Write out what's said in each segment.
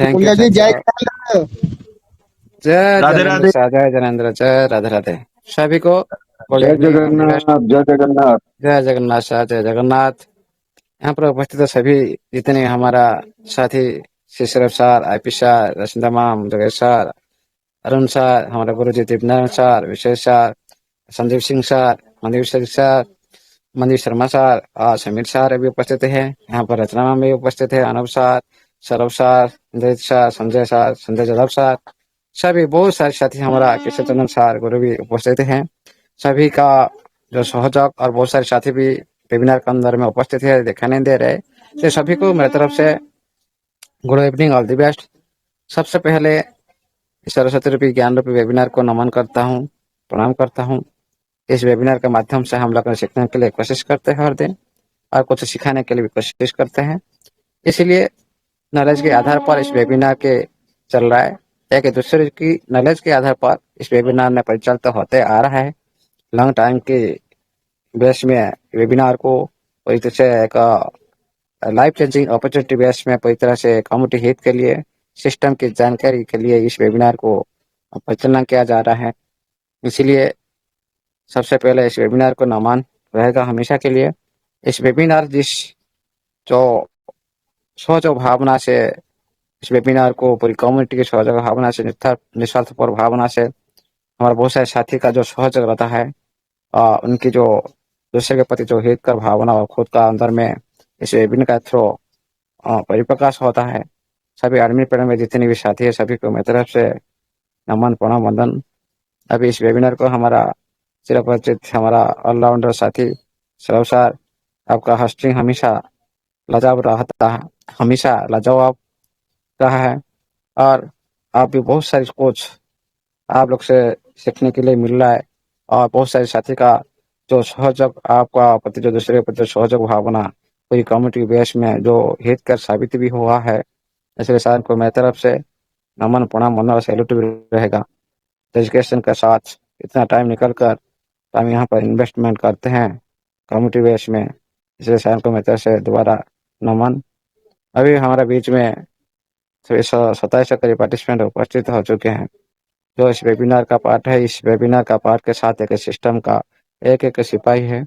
Thank you पुण्य जी जय चाचा। जय राधे जैनेन्द्र राधे। शाह, जय जैनेन्द्र, जय राधे राधे। सभी को गुड जय evening all the best. Jagannath, जय जगन्नाथ। जय जगन्नाथ शाह, जय जगन्नाथ। यहाँ पर उपस्थित सभी जितने हमारा साथी Shishraf sir, IP sir, Rashmi तमाम, जगेश सर, अरुण सर, हमारे गुरु जी Deepnarayan sir, Vishesh sir, Sandeep Singh sir, Mandeep Singh sir, Mandeep Sharma sir और समीर सर भी उपस्थित है। यहाँ पर रचना मैम भी उपस्थित है, Anoop sir, Saurabh sir, Indrit sir, Sanjay sir, Sanjay Jadhav sir, सभी बहुत सारे साथी हमारा किशन चंदन सर गुरु भी उपस्थित हैं। सभी का जो सहयोग और बहुत सारे साथी भी वेबिनार के अंदर में उपस्थित है, दिखाई नहीं दे रहे, तो सभी को मेरी तरफ से good evening all the best. सबसे पहले सरस्वती रूपी ज्ञान रूपी वेबिनार को नमन करता हूँ, प्रणाम करता हूँ। इस वेबिनार के माध्यम से हम लोग सीखने के लिए कोशिश करते हैं हर दिन, और कुछ सिखाने के लिए भी कोशिश करते हैं। इसलिए नॉलेज के आधार पर इस वेबिनार के चल रहा है, एक दूसरे की नॉलेज के आधार पर इस वेबिनार में परिचालित होते आ रहा है। लॉन्ग टाइम के बेस में वेबिनार को पूरी तरह से एक लाइफ चेंजिंग अपॉर्चुनिटी बेस में पूरी तरह से कम्युनिटी हित के लिए, सिस्टम की जानकारी के लिए इस वेबिनार को परिचालना किया जा रहा है। इसलिए सबसे पहले इस वेबिनार को नमन रहेगा हमेशा के लिए। इस वेबिनार जो सोच और भावना से इस वेबिनार को पूरी कम्युनिटी की सहयोग भावना से, निस्वार्थपर भावना से हमारे बहुत सारे साथी का जो सहयोग रहता है, उनकी जो दूसरे के प्रति जो हित कर भावना और खुद का अंदर में इस वेबिनार का थ्रू परिप्रकाश होता है। सभी आर्मी पैनल में जितने भी साथी है सभी को मेरी तरफ से नमन प्रणाम वंदन। अभी इस वेबिनार को हमारा चिरपरिचित हमारा ऑलराउंडर साथी सौरभ सर, आपका होस्टिंग हमेशा लाजवाब रहता है, हमेशा लाजवाब रहा है, और आप भी बहुत सारी कुछ आप लोग से सीखने के लिए मिल रहा है, और बहुत सारे साथी का जो सहयोग आपका प्रति जो दूसरे के प्रति सहयोग भावना पूरी कम्युनिटी बेस में जो हित कर साबित भी हुआ है। इसलिए सर को मेरी तरफ से नमन प्रणाम वंदन और सैल्यूट भी रहेगा। एजुकेशन के साथ इतना टाइम निकल कर हम यहाँ पर इन्वेस्टमेंट करते हैं कम्युनिटी बेस में, इसलिए सर को मेरी तरफ से दोबारा नमन। अभी हमारे बीच में 27 से करीब पार्टिसिपेंट उपस्थित हो चुके हैं जो इस वेबिनार का पार्ट है। इस वेबिनार का पार्ट के साथ एक सिस्टम का एक सिपाही है,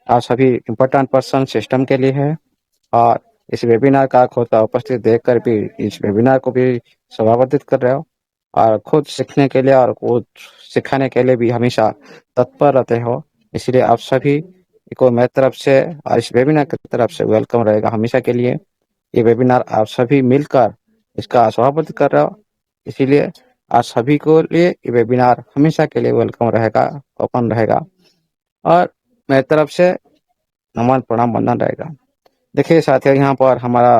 आप सभी इम्पोर्टेंट पर्सन सिस्टम के लिए है, और इस वेबिनार का खुद का उपस्थित देखकर भी इस वेबिनार को भी सभापतित कर रहे हो, और खुद सीखने के लिए और खुद सिखाने के लिए भी हमेशा तत्पर रहते हो। इसलिए आप सभी को मेरी तरफ से और इस वेबिनार की तरफ से वेलकम रहेगा हमेशा के लिए। ये वेबिनार आप सभी मिलकर इसका सभापति कर रहे हो, इसीलिए आप सभी को लिए ये वेबिनार हमेशा के लिए वेलकम रहेगा, ओपन रहेगा, और मेरी तरफ से नमन प्रणाम वंदन रहेगा। देखिए साथियों, यहाँ पर हमारा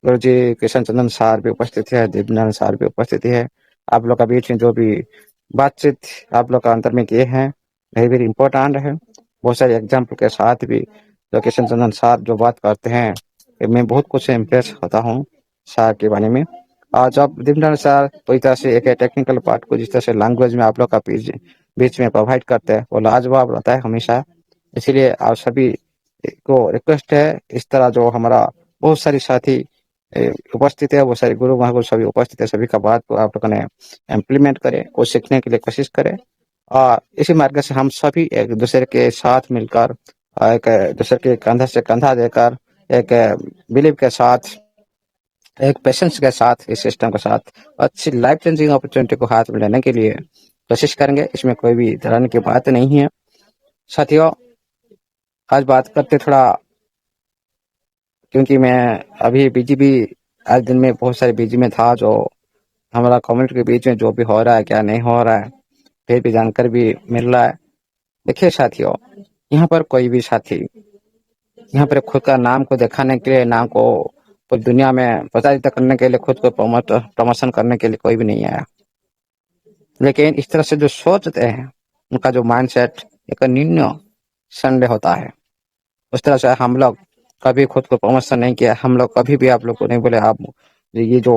गुरु जी किशन चंदन सर भी उपस्थित है, दीपनारायण सर भी उपस्थित है। आप लोग का बीच में जो भी बातचीत आप लोग का अंतर में किए हैं वेरी वेरी इंपॉर्टेंट है। बहुत सारे एग्जाम्पल के साथ भी जो किशन चंदन सर जो बात करते हैं, मैं बहुत कुछ इम्प्रेस होता हूँ सर के बारे में। और जब दीपनारायण सर पूरी तरह से एक टेक्निकल पार्ट को जिस तरह से लैंग्वेज में आप लोग का बीच में प्रोवाइड करते हैं वो लाजवाब रहता है हमेशा। इसीलिए आप सभी को रिक्वेस्ट है, इस तरह जो हमारा बहुत सारी साथी उपस्थित है, वो सारे गुरु महागुरु सभी उपस्थित है, सभी का बात को आप लोगों ने इम्प्लीमेंट करें और सीखने के लिए कोशिश करें, और इसी मार्ग से हम सभी एक दूसरे के साथ मिलकर एक दूसरे के कंधा से कंधा देकर एक बिलीव के साथ, एक पेशेंस के साथ इस सिस्टम के साथ अच्छी लाइफ चेंजिंग अपॉर्चुनिटी को हाथ में लेने के लिए कोशिश करेंगे। इसमें कोई भी डराने की बात नहीं है। साथियों, आज बात करते थोड़ा, क्योंकि मैं अभी बिजी भी आज दिन में बहुत सारे बिजी में था, जो हमारा कम्युनिटी के बीच में जो भी हो रहा है क्या नहीं हो रहा है फिर भी जानकारी भी मिल रहा है। देखिए साथियों, यहाँ पर कोई भी साथी यहाँ पर खुद का नाम को दिखाने के लिए, नाम को पूरी दुनिया में प्रचारित करने के लिए, खुद को प्रमोशन करने के लिए कोई भी नहीं आया। लेकिन इस तरह से जो सोचते हैं उनका जो माइंडसेट एक न्यून संडे होता है, उस तरह से हम लोग कभी खुद को प्रमोशन नहीं किया। हम लोग कभी भी आप लोग को नहीं बोले आप ये जो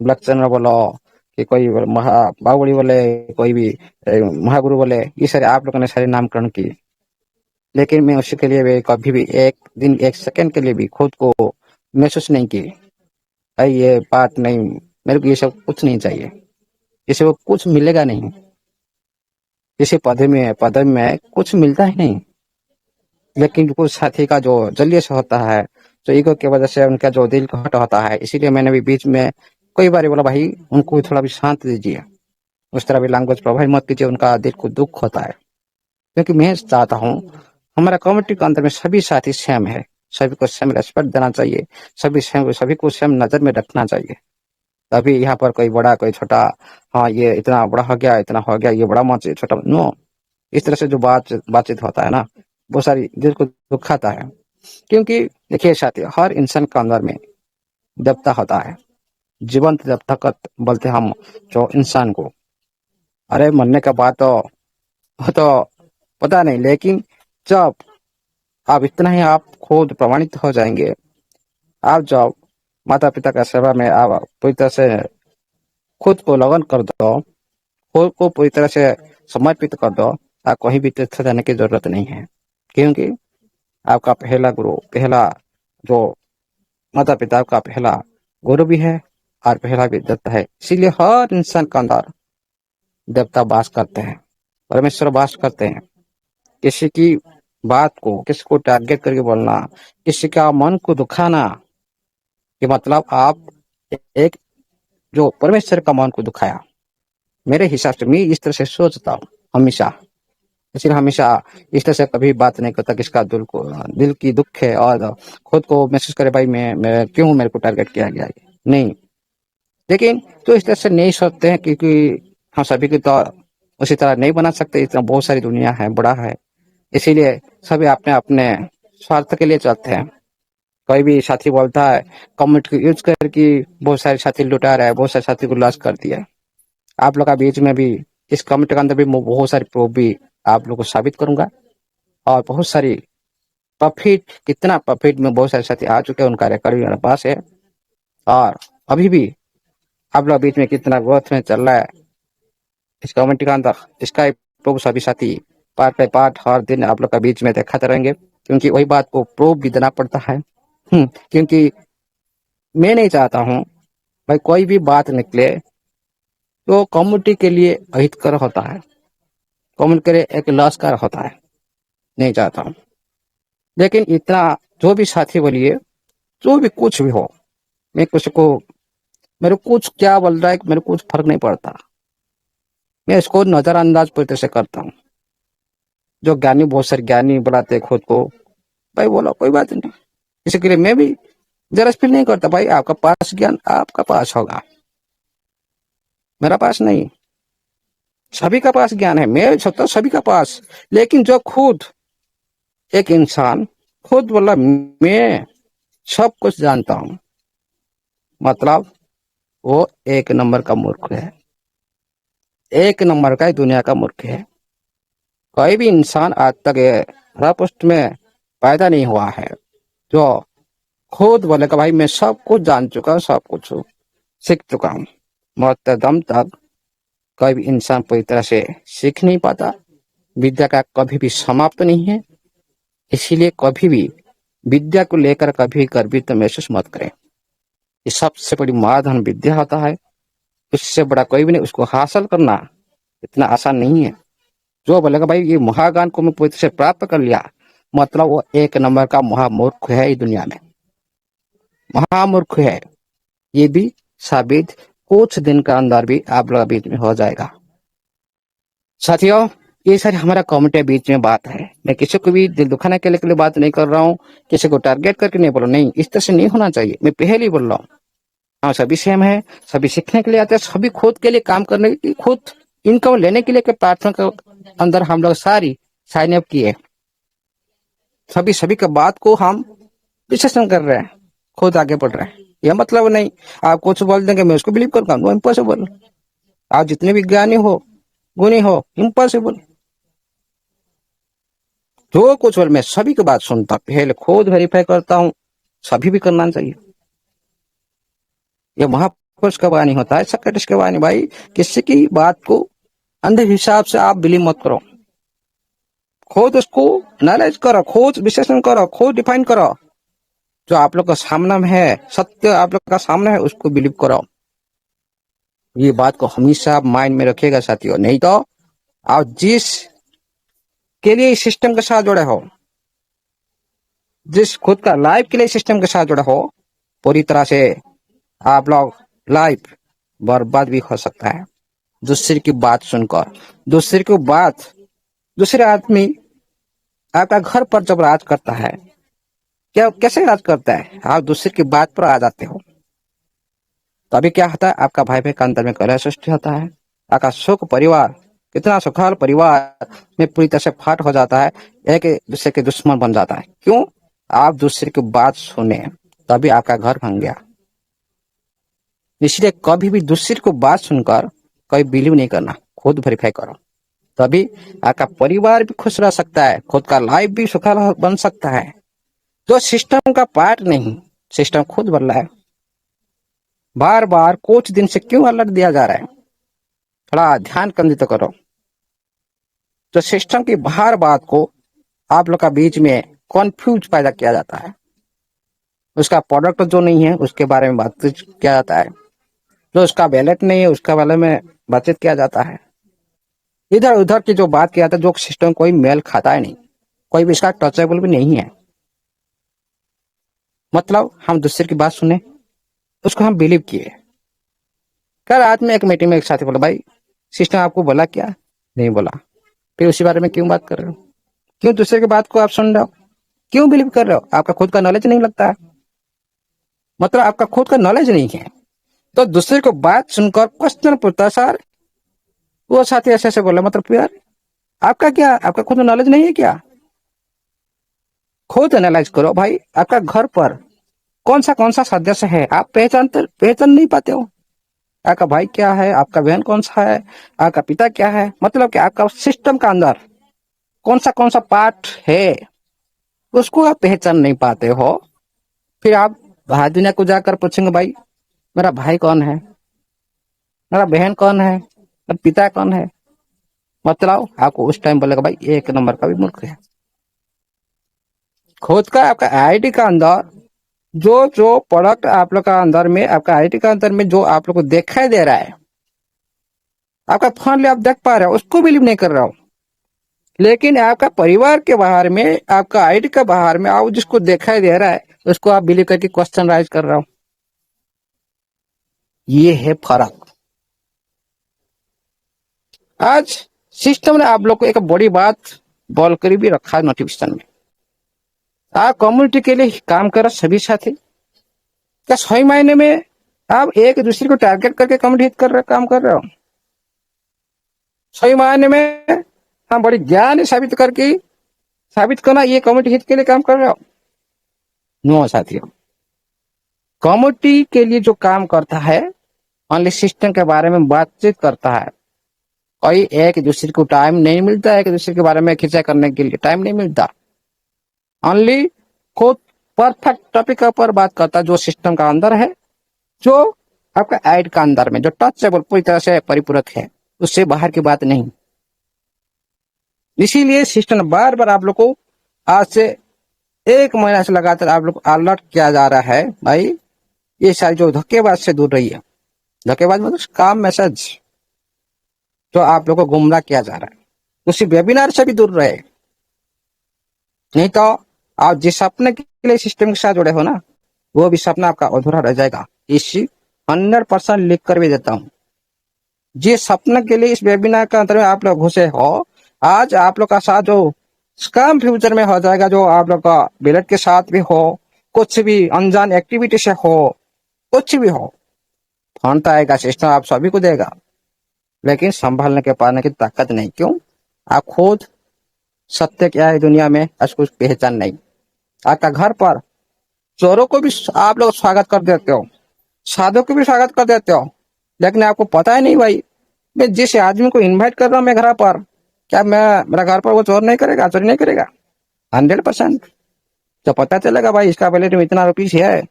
ब्लैक चैनल बोलो कि कोई बाहुबली बोले, कोई भी महागुरु बोले, ये सारे आप लोगों ने सारे नामकरण किए। लेकिन मैं उसके लिए भी कभी भी एक दिन एक सेकंड के लिए भी खुद को महसूस नहीं की। भाई ये बात नहीं, मेरे को ये सब कुछ नहीं चाहिए, इसे वो कुछ मिलेगा नहीं। इसे पदवी में कुछ मिलता ही नहीं। लेकिन कुछ साथी का जो जलियस होता है, जो ईगो की वजह से उनका जो दिल हट होता है, इसीलिए मैंने भी बीच में कई बार बोला भाई उनको भी थोड़ा भी शांत दीजिए, उस तरह भी लैंग्वेज प्रोवाइड मत कीजिए, उनका दिल को दुख होता है। क्योंकि मैं चाहता हूँ हमारा कम्युनिटी के अंदर में सभी साथी सेम है, सभी को सेम रेस्पेक्ट देना चाहिए, सभी को सेम नजर में रखना चाहिए। तभी यहाँ पर कोई बड़ा कोई छोटा, हाँ ये इतना बड़ा हो गया, इतना हो गया, ये बड़ा मत ये छोटा, नो। इस तरह से जो बातचीत होता है ना, वो सारी दिल को दुखाता है। क्योंकि देखिए साथी, हर इंसान के अंदर में देवता होता है, जीवंत देवता का बोलते हैं हम जो इंसान को। अरे मरने का बात तो वो तो पता नहीं, लेकिन जब आप इतना ही आप खुद प्रमाणित हो जाएंगे, आप जब माता पिता का सेवा में आप पूरी तरह से खुद को लगन कर दो, खुद को पूरी तरह से समर्पित कर दो, आप कहीं भी तीर्थ जाने की जरूरत नहीं है। क्योंकि आपका पहला गुरु, पहला जो माता पिता का पहला गुरु भी है और पहला भी देवता है। इसीलिए हर इंसान के अंदर देवता वास करते हैं, परमेश्वर वास करते हैं। किसी की बात को, किसी को टारगेट करके बोलना, किसी का मन को दुखाना, ये मतलब आप एक जो परमेश्वर का मन को दुखाया। मेरे हिसाब से मैं इस तरह से सोचता हूँ हमेशा, इसलिए हमेशा इस तरह से कभी बात नहीं करता किसका दिल की दुख है और खुद को महसूस करे भाई मैं क्यों मेरे को टारगेट किया गया है। नहीं, लेकिन तो इस तरह से नहीं सोचते हैं, क्योंकि हम सभी को तो उसी तरह नहीं बना सकते, इतना बहुत सारी दुनिया है, बड़ा है। इसीलिए सभी अपने अपने स्वार्थ के लिए चलते हैं। कोई भी साथी बोलता है कम्युनिटी को यूज करके बहुत सारे साथी लुटा रहा है, बहुत सारे साथी को लॉस कर दिया है। आप लोग का बीच में भी इस कम्युनिटी के अंदर भी मैं बहुत सारी प्रूफ भी आप लोग को साबित करूंगा, और बहुत सारी प्रॉफिट, कितना प्रॉफिट में बहुत सारे साथी आ चुके हैं, उनका रिकॉर्ड भी मेरे पास है। और अभी भी आप लोग बीच में कितना ग्रोथ में चल रहा है इस कम्युनिटी का अंदर, इसका एक प्रूफ सभी साथी पार्ट बाय पार्ट हर दिन आप लोग का बीच में दिखाते रहेंगे। क्योंकि वही बात को प्रूफ भी देना पड़ता है। क्योंकि मैं नहीं चाहता हूँ भाई कोई भी बात निकले तो कम्युनिटी के लिए अहितकर होता है, कम्युनिटी के लिए एक लॉसकर होता है, नहीं चाहता हूँ। लेकिन इतना जो भी साथी बोलिए, जो भी कुछ भी हो, मैं किसी को, मेरे को कुछ क्या बोल रहा है मेरे को कुछ फर्क नहीं पड़ता, मैं इसको नजरअंदाज पूरी तरह से करता हूँ। जो ज्ञानी, बहुत सारे ज्ञानी बुलाते हैं खुद को, भाई बोलो कोई बात नहीं, इसी के लिए मैं भी जरा फील नहीं करता। भाई आपका पास ज्ञान आपका पास होगा, मेरा पास नहीं। सभी का पास ज्ञान है, मैं सकता सभी का पास। लेकिन जो खुद एक इंसान खुद बोला मैं सब कुछ जानता हूं, मतलब वो एक नंबर का मूर्ख है, एक नंबर का दुनिया का मूर्ख है। कोई भी इंसान आज तक धरापृष्ठ में पैदा नहीं हुआ है जो खुद बोलेगा भाई मैं सब कुछ जान चुका हूँ, सब कुछ सीख चुका हूँ। मरते दम तक कोई भी इंसान पूरी तरह से सीख नहीं पाता। विद्या का कभी भी समाप्त नहीं है। इसीलिए कभी भी विद्या को लेकर कभी गर्वित महसूस मत करें। ये सबसे बड़ी महाधन विद्या होता है, उससे बड़ा कोई भी नहीं। उसको हासिल करना इतना आसान नहीं है। जो बोलेगा भाई ये महाज्ञान को मैं पूरी तरह से प्राप्त कर लिया, मतलब वो एक नंबर का महामूर्ख है। इस दुनिया में महामूर्ख है, ये भी साबित कुछ दिन का अंदर भी आप लोग बीच में हो जाएगा। साथियों, ये सारी हमारा कम्युनिटी बीच में बात है। मैं किसी को भी दिल दुखाने के लिए बात नहीं कर रहा हूँ, किसी को टारगेट करके नहीं बोल रहा, नहीं, इस तरह से नहीं होना चाहिए। मैं पहले ही बोल रहा हूँ, हाँ सभी सेम है, सभी सीखने के लिए आते हैं, सभी खुद के लिए काम करने के लिए, खुद इनकम लेने के लिए प्लेटफॉर्म के अंदर हम लोग सारी साइन अप किए। सभी सभी के बात को हम विश्लेषण कर रहे हैं, खुद आगे बढ़ रहे हैं। यह मतलब नहीं आप कुछ बोल देंगे मैं उसको बिलीव करूंगा, नो, इम्पॉसिबल। आप जितने भी ज्ञानी हो, गुणी हो, इम्पॉसिबल। जो कुछ बोल मैं सभी की बात सुनता, पहले खुद वेरीफाई करता हूँ, सभी भी करना चाहिए। यह महापुरुष का वाणी होता है, सक्रेटिस का वाणी। भाई किसी की बात को अंधे हिसाब से आप बिलीव मत करो, खुद उसको एनालाइज करो, खुद विश्लेषण करो, खुद डिफाइन करो। जो आप लोग का सामने में है, सत्य आप लोग का सामने है, उसको बिलीव करो। ये बात को हमेशा आप माइंड में रखिएगा साथियों, नहीं तो आप जिस के लिए इस सिस्टम के साथ जुड़े हो, जिस खुद का लाइफ के लिए सिस्टम के साथ जुड़े हो, पूरी तरह से आप लोग लाइफ बर्बाद भी हो सकता है। दूसरे की बात सुनकर, दूसरे की बात, दूसरे आदमी आपका घर पर जब राज करता है, क्या कैसे राज करता है, आप दूसरे की बात पर आ जाते हो, तभी क्या होता है, आपका भाई भाई का अंतर में कलह सृष्टि होता है। आपका सुख परिवार, कितना सुखल परिवार में पूरी तरह से फाट हो जाता है, एक दूसरे के दुश्मन बन जाता है। क्यों? आप दूसरे की बात सुने, तभी आपका घर भांग गया। इसलिए कभी भी दूसरे को बात सुनकर कभी बिलीव नहीं करना, खुद वेरीफाई करो, तभी आपका परिवार भी खुश रह सकता है, खुद का लाइफ भी सुखल बन सकता है। जो सिस्टम का पार्ट नहीं, सिस्टम खुद बदला है। बार बार कुछ दिन से क्यों अलर्ट दिया जा रहा है, थोड़ा ध्यान केंद्रित करो। जो सिस्टम की बाहर बात को आप लोग का बीच में कॉन्फ्यूज पैदा किया जाता है, उसका प्रोडक्ट जो नहीं है उसके बारे में बातचीत किया जाता है, जो उसका बैलेट नहीं है उसका बारे में बातचीत किया जाता है, इधर उधर की जो बात किया जाता है, जो सिस्टम कोई मेल खाता है नहीं, कोई भी इसका टचेबल भी नहीं है। मतलब हम दूसरे की बात सुने, उसको हम बिलीव किए। कल रात में एक मीटिंग में एक साथी बोला, भाई सिस्टम आपको बोला क्या? नहीं बोला। फिर उसी बारे में क्यों बात कर रहे हो? क्यों दूसरे की बात को आप सुन रहे हो? क्यों बिलीव कर रहे हो? आपका खुद का नॉलेज नहीं लगता है, मतलब आपका खुद का नॉलेज नहीं है, तो दूसरे को बात सुनकर क्वेश्चन पूछता है। सर वो साथी ऐसे ऐसे बोला, मतलब यार आपका क्या, आपका खुद नॉलेज नहीं है क्या? खुद एनालाइज करो भाई, आपका घर पर कौन सा सदस्य है, आप पहचान नहीं पाते हो। आपका भाई क्या है, आपका बहन कौन सा है, आपका पिता क्या है, मतलब कि आपका सिस्टम का अंदर कौन सा पार्ट है, उसको आप पहचान नहीं पाते हो। फिर आप बाहर दुनिया को जाकर पूछेंगे, भाई मेरा भाई कौन है, मेरा बहन कौन है, मेरा पिता कौन है, मतलब आपको उस टाइम बोलेगा भाई एक नंबर का भी मूर्ख है। खुद का आपका आईडी का अंदर जो जो प्रोडक्ट आप लोग का अंदर में, आपका आईडी का अंदर में जो आप लोग को दिखाई दे रहा है, आपका फोन ले आप देख पा रहे हो, उसको बिलीव नहीं कर रहा हो। लेकिन आपका परिवार के बाहर में, आपका आईडी का बाहर में, आप जिसको दिखाई दे रहा है उसको आप बिलीव करके क्वेश्चन राइज कर रहा हो। ये है फर्क। आज सिस्टम ने आप लोग को एक बड़ी बात बोल कर भी रखा है नोटिफिकेशन में, आप कम्युनिटी के लिए काम कर रहे सभी साथी, क्या सही मायने में आप एक दूसरे को टारगेट करके कम्युनिटी कर रहे, काम कर रहे हो? सही मायने में हम बड़ी ज्ञान साबित करके, साबित करना ये कम्युनिटी हित के लिए काम कर रहे हो? नो साथियों, कम्युनिटी के लिए जो काम करता है ओनली सिस्टम के बारे में बातचीत करता है। कोई एक दूसरे को टाइम नहीं मिलता, एक दूसरे के बारे में खिंचा करने के लिए टाइम नहीं मिलता। ओनली खुद परफेक्ट टॉपिक के ऊपर बात करता है, जो सिस्टम का अंदर है, जो आपका एड का अंदर में जो टचेबल पूरी तरह से परिपूरक है, उससे बाहर की बात नहीं। इसीलिए सिस्टम बार बार आप लोग को आज से एक महीना से लगातार आप लोग अलर्ट किया जा रहा है, भाई ये सारी जो धक्केबाज से दूर रही है। धक्केबाज मतलब काम मैसेज जो आप लोग को गुमराह किया जा रहा है, उसी वेबिनार से भी दूर रहे, नहीं तो आप जिस सपने के लिए सिस्टम के साथ जुड़े हो ना, वो भी सपना आपका अधूरा रह जाएगा। इसी 100% लिख कर भी देता हूँ। जिस सपने के लिए इस वेबिनार के अंदर में आप लोग घुसे हो, आज आप लोग का साथ जो काम फ्यूचर में हो जाएगा, जो आप लोग का बिलेट के साथ भी हो, कुछ भी अनजान एक्टिविटी से हो, कुछ भी हो, फंड तो आएगा, सिस्टम आप सभी को देगा, लेकिन संभालने के पाने की ताकत नहीं। क्यों? आप खुद सत्य क्या है दुनिया में उसको पहचान नहीं। आपका घर पर चोरों को भी आप लोग स्वागत कर देते हो, साधु को भी स्वागत कर देते हो, लेकिन आपको पता ही नहीं भाई, मैं जिस आदमी को इनवाइट कर रहा हूँ मैं घर पर, क्या मैं मेरा घर पर वो चोर नहीं करेगा, चोरी नहीं करेगा? 100%। तो पता चलेगा भाई इसका पहले तो इतना रुपीस है,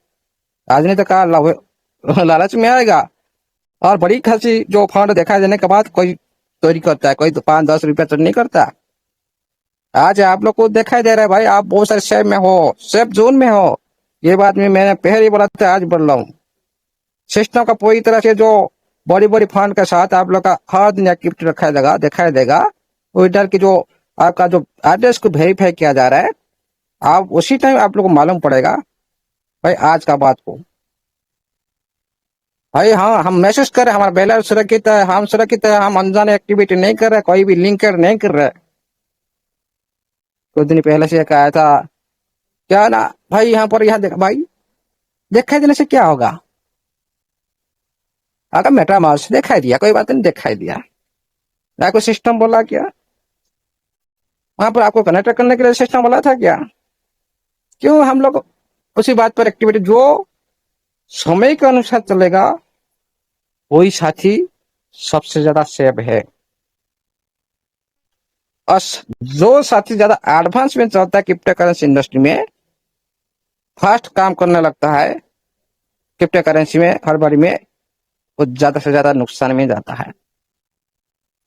आज नहीं तो कहा लालच में आएगा, और बड़ी खासी जो फंड दिखाई देने के बाद कोई चोरी करता है, कोई तो 5-10 रुपया चोरी नहीं करता। आज आप लोग को दिखाई दे रहा है भाई, आप बहुत सारे सेफ में हो, सेफ जोन में हो, ये बात में मैंने पहले ही बोला था, आज बोल रहा हूँ। सिस्टम का पूरी तरह से जो बड़ी बड़ी फंड के साथ आप लोग का हर दिन एक्टिविटी रखा देगा, दिखाई देगा। इधर की जो आपका जो एड्रेस को वेरीफाई किया जा रहा है, आप उसी टाइम आप लोग को मालूम पड़ेगा भाई आज का बात को। भाई हाँ, हम महसूस कर रहे हैं हमारा बैलेंस सुरक्षित है, हम सुरक्षित है, हम अनजाने एक्टिविटी नहीं कर रहे, कोई भी लिंक नहीं कर रहे। कुछ दिन पहले से कहा था क्या ना भाई, यहाँ पर यहाँ देखा भाई, दिखाई देने से क्या होगा? अगर मेटामार्स दिखाई दिया, कोई बात नहीं, दिखाई दिया, ना कोई सिस्टम बोला क्या? वहां पर आपको कनेक्ट करने के लिए सिस्टम बोला था क्या? क्यों हम लोग उसी बात पर एक्टिविटी जो समय के अनुसार चलेगा वही साथी सबसे ज्यादा सेफ है। और जो साथी ज्यादा एडवांस में चलता है क्रिप्टो करेंसी इंडस्ट्री में, फास्ट काम करने लगता है क्रिप्टो करेंसी में, हर बारी में वो ज्यादा से ज्यादा नुकसान में जाता है।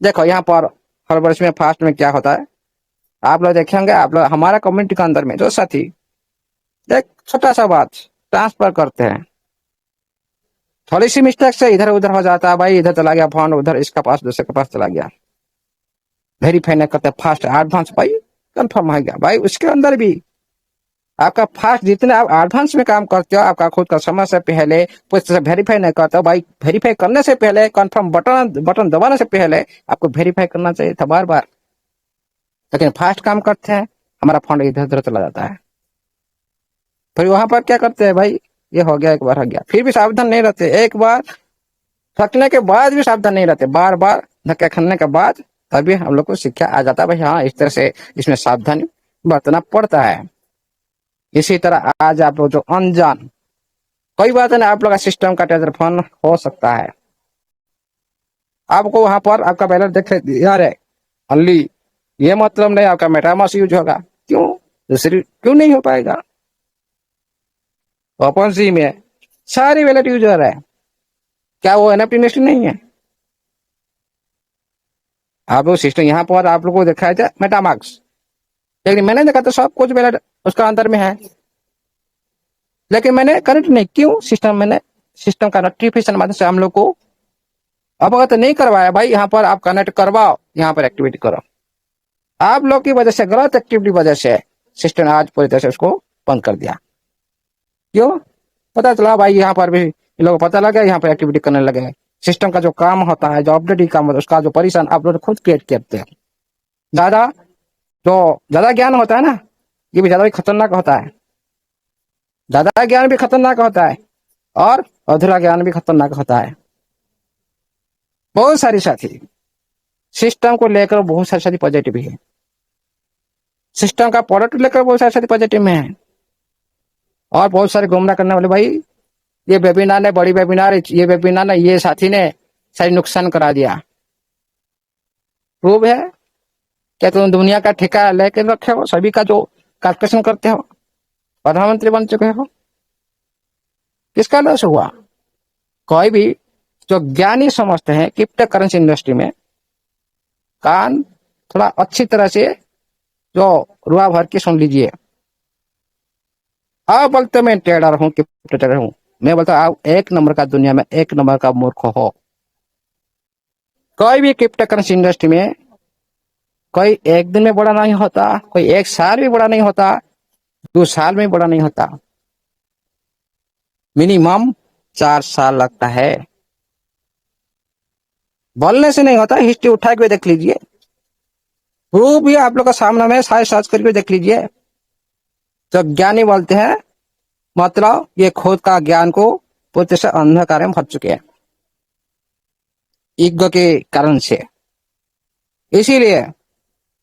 देखो यहाँ पर हर वर्ष में फास्ट में क्या होता है, आप लोग देखेंगे, आप लोग हमारा कम्युनिटी के अंदर में जो साथी एक छोटा सा बात ट्रांसफर करते हैं, थोड़ी सी मिस्टेक से इधर उधर हो जाता है, भाई इधर चला गया फंड, उधर इसका पास दूसरे के पास चला गया, वेरीफाई नहीं करते, फास्ट एडवांस भाई कंफर्म हो गया। भाई उसके अंदर भी आपका फास्ट, जितने आप एडवांस में काम करते हो, आपका खुद का समय से पहले कुछ वेरीफाई नहीं करते हो भाई, वेरीफाई करने से पहले, कंफर्म बटन दबाने से पहले आपको वेरीफाई करना चाहिए था बार बार। लेकिन फास्ट काम करते हैं, हमारा फंड इधर उधर चला जाता है। फिर वहां पर क्या करते हैं भाई, ये हो गया, एक बार हो गया, फिर भी सावधान नहीं रहते, एक बार थकने के बाद भी सावधान नहीं रहते, बार बार धक्का खाने के बाद तभी हम लोग को शिक्षा आ जाता है भाई हाँ इस तरह से इसमें सावधानी बरतना पड़ता है। इसी तरह आज आप लोग जो अनजान, कोई बात नहीं, आप लोग का सिस्टम का ट्रेजर फंड हो सकता है, आपको वहां पर आपका बैलेंस देख यार है अनली, ये मतलब नहीं आपका मेटामास्क यूज होगा, क्यों दूसरी क्यों नहीं हो पाएगा? ओपन सी में सारी वैलेट यूजर है, क्या वो एनएफटी इंडस्ट्री नहीं है? आप लोग सिस्टम यहाँ पर आप लोग को दिखाया था मेटामास्क, लेकिन मैंने देखा तो सब कुछ वैलेट उसका अंदर में है, लेकिन मैंने कनेक्ट नहीं, क्यों? सिस्टम मैंने सिस्टम का नोटिफिकेशन माध्यम से हम लोग को अवगत नहीं करवाया भाई यहाँ पर आप कनेक्ट करवाओ, यहाँ पर एक्टिविटी करो। आप लोग की वजह से, गलत एक्टिविटी वजह से सिस्टम आज पूरी तरह से उसको बंद कर दिया। क्यों? पता चला भाई यहाँ पर भी इन लोगों को पता लगा, यहाँ पर एक्टिविटी करने लगे। सिस्टम का जो काम होता है, जो अपडेट काम होता है, उसका जो परेशान आप लोग खुद क्रिएट करते हैं। ज्यादा जो ज्यादा ज्ञान होता है ना, ये भी ज्यादा ही खतरनाक होता है, ज्यादा ज्ञान भी खतरनाक होता है और अधूरा ज्ञान भी खतरनाक होता है। बहुत सारी साथी सिस्टम को लेकर बहुत सारी साथी पॉजिटिव है, सिस्टम का प्रोडक्ट लेकर बहुत सारे साथी पॉजिटिव में है, और बहुत सारे गुमराह करने वाले भाई ये वेबिनार ने, बड़ी वेबिनार, ये वेबिनार ने, ये साथी ने सारी नुकसान करा दिया। प्रूव है क्या तुम दुनिया का ठेका लेकर रखे हो, सभी का जो कैलकुलेशन करते हो, प्रधानमंत्री बन चुके हो, किसका लॉस हुआ? कोई भी जो ज्ञानी समझते हैं क्रिप्टो करेंसी इंडस्ट्री में, कान थोड़ा अच्छी तरह से जो रुआ भर के सुन लीजिए। आप बोलते मैं ट्रेडर हूँ, क्रिप्टो ट्रेडर हूँ, मैं बोलता आप एक नंबर का, दुनिया में एक नंबर का मूर्ख हो। कोई भी क्रिप्टो करेंसी इंडस्ट्री में कोई एक दिन में बड़ा नहीं होता, कोई एक साल में बड़ा नहीं होता, 2 साल में बड़ा नहीं होता, मिनिमम 4 साल लगता है। बोलने से नहीं होता, हिस्ट्री उठा के देख लीजिए, प्रूफ भी आप लोग का सामने में, सारे सर्च करके देख लीजिए। तो ज्ञानी बोलते हैं मतलब ये खुद का ज्ञान को पूरी से अंधकार में भर चुके हैं ईगो के कारण से। इसीलिए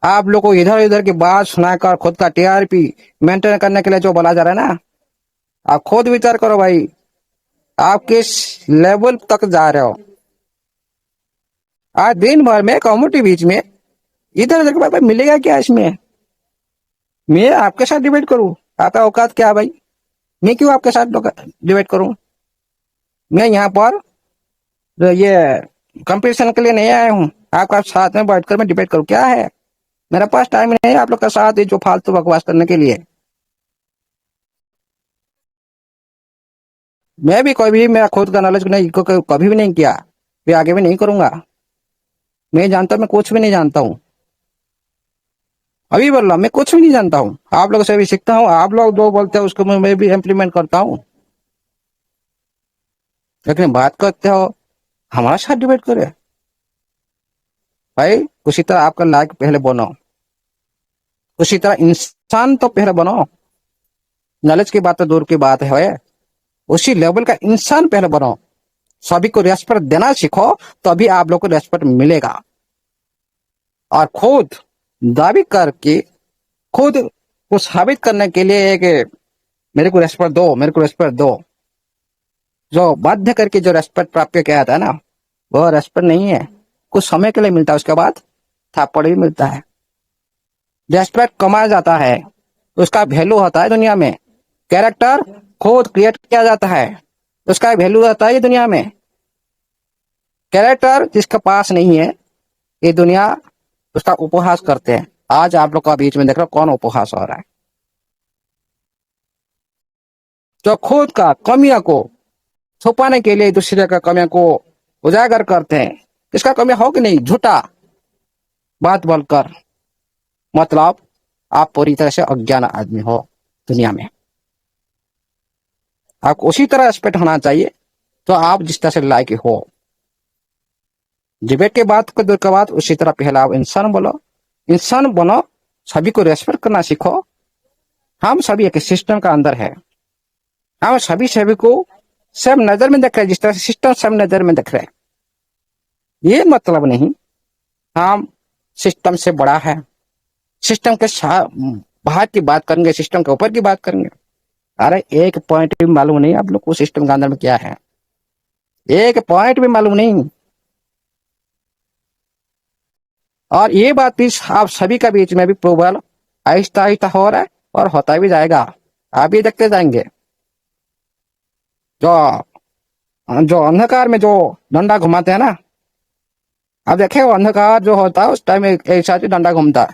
आप लोग को इधर उधर की बात सुनाकर खुद का टीआरपी मेंटेन करने के लिए जो बोला जा रहा है ना, आप खुद विचार करो भाई, आप किस लेवल तक जा रहे हो। आज दिन भर में कम्युनिटी बीच में इधर उधर के भाई मिलेगा क्या इसमें? मैं आपके साथ डिबेट करूं? आपका औकात क्या है भाई? मैं क्यों आपके साथ डिबेट करूं? मैं यहाँ पर ये कंपटीशन के लिए नहीं आया हूँ, आपका साथ में बैठकर मैं डिबेट करूं, क्या है? मेरे पास टाइम नहीं है आप लोग का साथ जो फालतू बकवास करने के लिए। मैं भी कभी मेरा खुद का नॉलेज नहीं कभी भी नहीं किया, मैं आगे भी नहीं करूंगा। मैं जानता हूं, मैं कुछ भी नहीं जानता हूँ। अभी बोल रहा हूं, मैं कुछ भी नहीं जानता हूँ। आप लोगों से भी सीखता हूँ, आप लोग जो बोलते हैं उसको मैं भी इम्प्लीमेंट करता हूँ। लेकिन बात करते हो हमारा साथ डिबेट करे भाई। उसी तरह आपका लायक पहले बनो, उसी तरह इंसान तो पहले बनो। नॉलेज की बात तो दूर की बात है, उसी लेवल का इंसान पहले बनो। सभी को रेस्पेक्ट देना सीखो, तभी आप लोग को रेस्पेक्ट मिलेगा। और खुद दावी करके, खुद को साबित करने के लिए कि मेरे को रेस्पेक्ट दो, मेरे को रेस्पेक्ट दो, जो बाध्य करके जो रेस्पेक्ट प्राप्त किया जाता है ना, वो रेस्पेक्ट नहीं है। कुछ समय के लिए मिलता है, उसके बाद थप्पड़ भी मिलता है। रेस्पेक्ट कमाया जाता है, उसका वैल्यू होता है दुनिया में। कैरेक्टर खुद क्रिएट किया जाता है, उसका वैल्यू होता है ये दुनिया में। कैरेक्टर जिसके पास नहीं है, ये दुनिया उसका उपहास करते हैं। आज आप लोग का बीच में देख रहे हो कौन उपहास हो रहा है, जो खुद का कमियों को छुपाने के लिए दूसरे का कमियों को उजागर करते हैं। इसका कमी हो कि नहीं, झूठा बात बोलकर, मतलब आप पूरी तरह से अज्ञान आदमी हो दुनिया में। आपको उसी तरह रेस्पेक्ट होना चाहिए तो आप जिस तरह से लायक हो। डिबेट के बाद के बाद उसी तरह पहले आप इंसान बोलो, इंसान बनो, सभी को रेस्पेक्ट करना सीखो। हम सभी एक सिस्टम का अंदर है, हम सभी सभी को सब नजर में देख रहे हैं, जिस तरह से सिस्टम सब नजर में देख रहे हैं। ये मतलब नहीं हम सिस्टम से बड़ा है, सिस्टम के बाहर की बात करेंगे, सिस्टम के ऊपर की बात करेंगे। अरे एक पॉइंट भी मालूम नहीं आप लोग को सिस्टम के अंदर में क्या है, एक पॉइंट भी मालूम नहीं। और ये बात भी आप सभी का बीच में भी प्रूवल आहिस्ता आहिस्ता हो रहा है और होता भी जाएगा। आप ये देखते जाएंगे, जो जो अंधकार में जो डंडा घुमाते हैं ना, आप देखे वो अंधकार जो होता है उस टाइम एक साथ ही डंडा घुमाता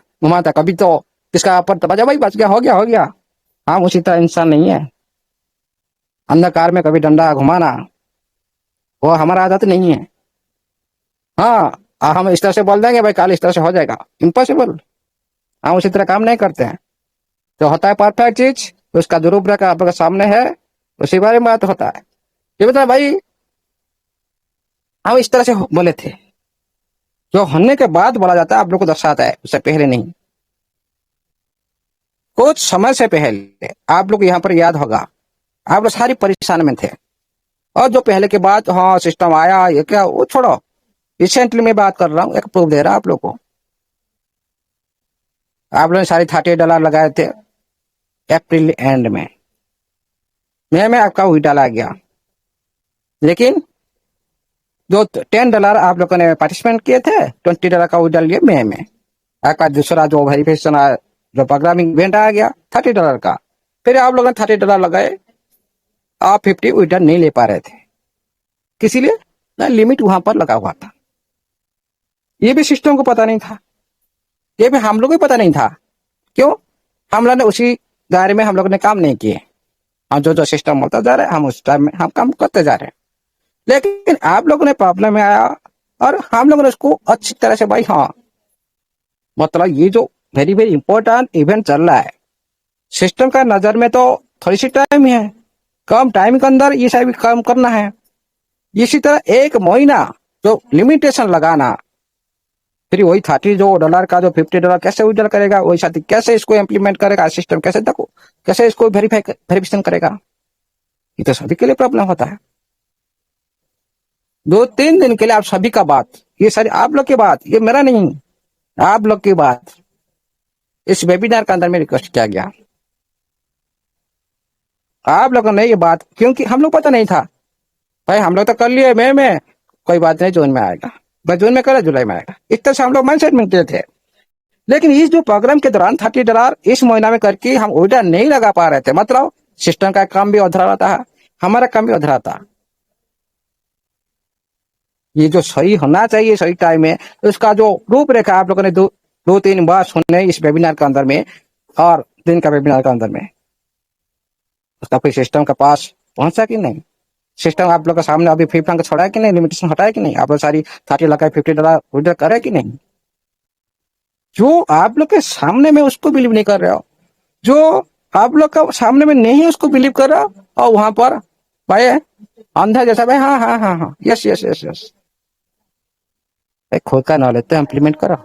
है। कभी तो किसका पर तो बजा भाई बच गया, हो गया हो गया। हम उसी तरह इंसान नहीं है, अंधकार में कभी डंडा घुमाना वो हमारा आदत नहीं है। हाँ, हम इस तरह से बोल देंगे भाई कल इस तरह से हो जाएगा, इम्पॉसिबल। हम उसी तरह काम नहीं करते हैं। जो होता है परफेक्ट चीज, उसका जो रूपरेखा आपके सामने है, उसी बारे में बात होता है। ये बता भाई, हम इस तरह से बोले थे, जो होने के बाद बोला जाता है आप लोग को दर्शाता है, उससे पहले नहीं। कुछ समय से पहले आप लोग यहाँ पर याद होगा, आप लोग सारी परेशान में थे। और जो पहले के बाद हाँ सिस्टम आया ये क्या, वो छोड़ो। रिसेंटली मैं बात कर रहा हूँ, एक प्रूफ दे रहा आप लोग को। आप लोगों ने सारी $30 लगाए थे अप्रैल एंड में, मई में आपका वही डाला गया। लेकिन जो $10 आप लोगों ने पार्टिसिपेंट किए थे, $20 का वही डाल लिया मई में। आपका दूसरा जो वेरिफिकेशन आया, जो प्रोग्रामिंग इवेंट आ गया $30 का, फिर आप लोगों ने $30 लगाए, आप 50 विड्रॉ नहीं ले पा रहे थे। किसी लिए ना, लिमिट वहां पर लगा हुआ था। ये भी सिस्टम को पता नहीं था, ये भी हम लोग को पता नहीं था। क्यों? हम लोग ने उसी दायरे में हम लोग ने काम नहीं किए। हम जो जो सिस्टम होता जा रहा है हम उस टाइम में हम काम करते जा रहे हैं। लेकिन आप लोगों ने प्रॉब्लम में आया और हम लोगों ने उसको अच्छी तरह से, भाई हाँ मतलब ये जो वेरी वेरी इंपॉर्टेंट इवेंट चल रहा है, सिस्टम का नजर में तो थोड़ी सी टाइम ही है, कम टाइम के अंदर ये सारी काम करना है। इसी तरह एक महीना जो लिमिटेशन लगाना, फिर वही $30 का जो $50 कैसे विड्रॉ करेगा, वही साथी कैसे इसको इम्प्लीमेंट करेगा, सिस्टम कैसे देखो कैसे इसको वेरिफिकेशन करेगा। ये तो सभी के लिए प्रॉब्लम होता है। 2-3 दिन के लिए आप सभी का बात, ये सारी आप लोग की बात, ये मेरा नहीं, आप लोग की बात इस वेबिनार के अंदर में रिक्वेस्ट किया गया। आप लोगों ने ये बात, क्योंकि हम लोग पता नहीं था भाई, हम लोग तो कर लिए मई में, कोई बात नहीं जून में आएगा, बस जून में करा जुलाई में आएगा, इस तरह से हम लोग माइंडसेट में थे। लेकिन इस जो प्रोग्राम के दौरान $30 इस महीना में करके हम ऑर्डर नहीं लगा पा रहे थे, मतलब सिस्टम का काम भी अधूरा रहता है, हमारा काम भी अधूरा था। ये जो सही होना चाहिए सही टाइम में, उसका जो रूपरेखा आप लोगों ने 2-3 बार सुने इस वेबिनार के अंदर में और दिन का वेबिनार के अंदर में, उसका कोई सिस्टम के पास पहुंचा कि नहीं? सिस्टम आप लोग के सामने अभी 50 का छोड़ा है कि नहीं, लिमिटेशन हटाया कि नहीं, आप लोग सारी 30 लगा $50 विड्रॉ करे कि नहीं। जो आप लोग के सामने में उसको बिलीव नहीं कर रहे हो, जो आप लोग का सामने में नहीं उसको बिलीव कर रहे हो, और वहां पर भाई अंधा जैसा भाई हाँ हाँ हाँ हाँ यस यस यस यस, खुद का नॉलेज तो इम्प्लीमेंट करो,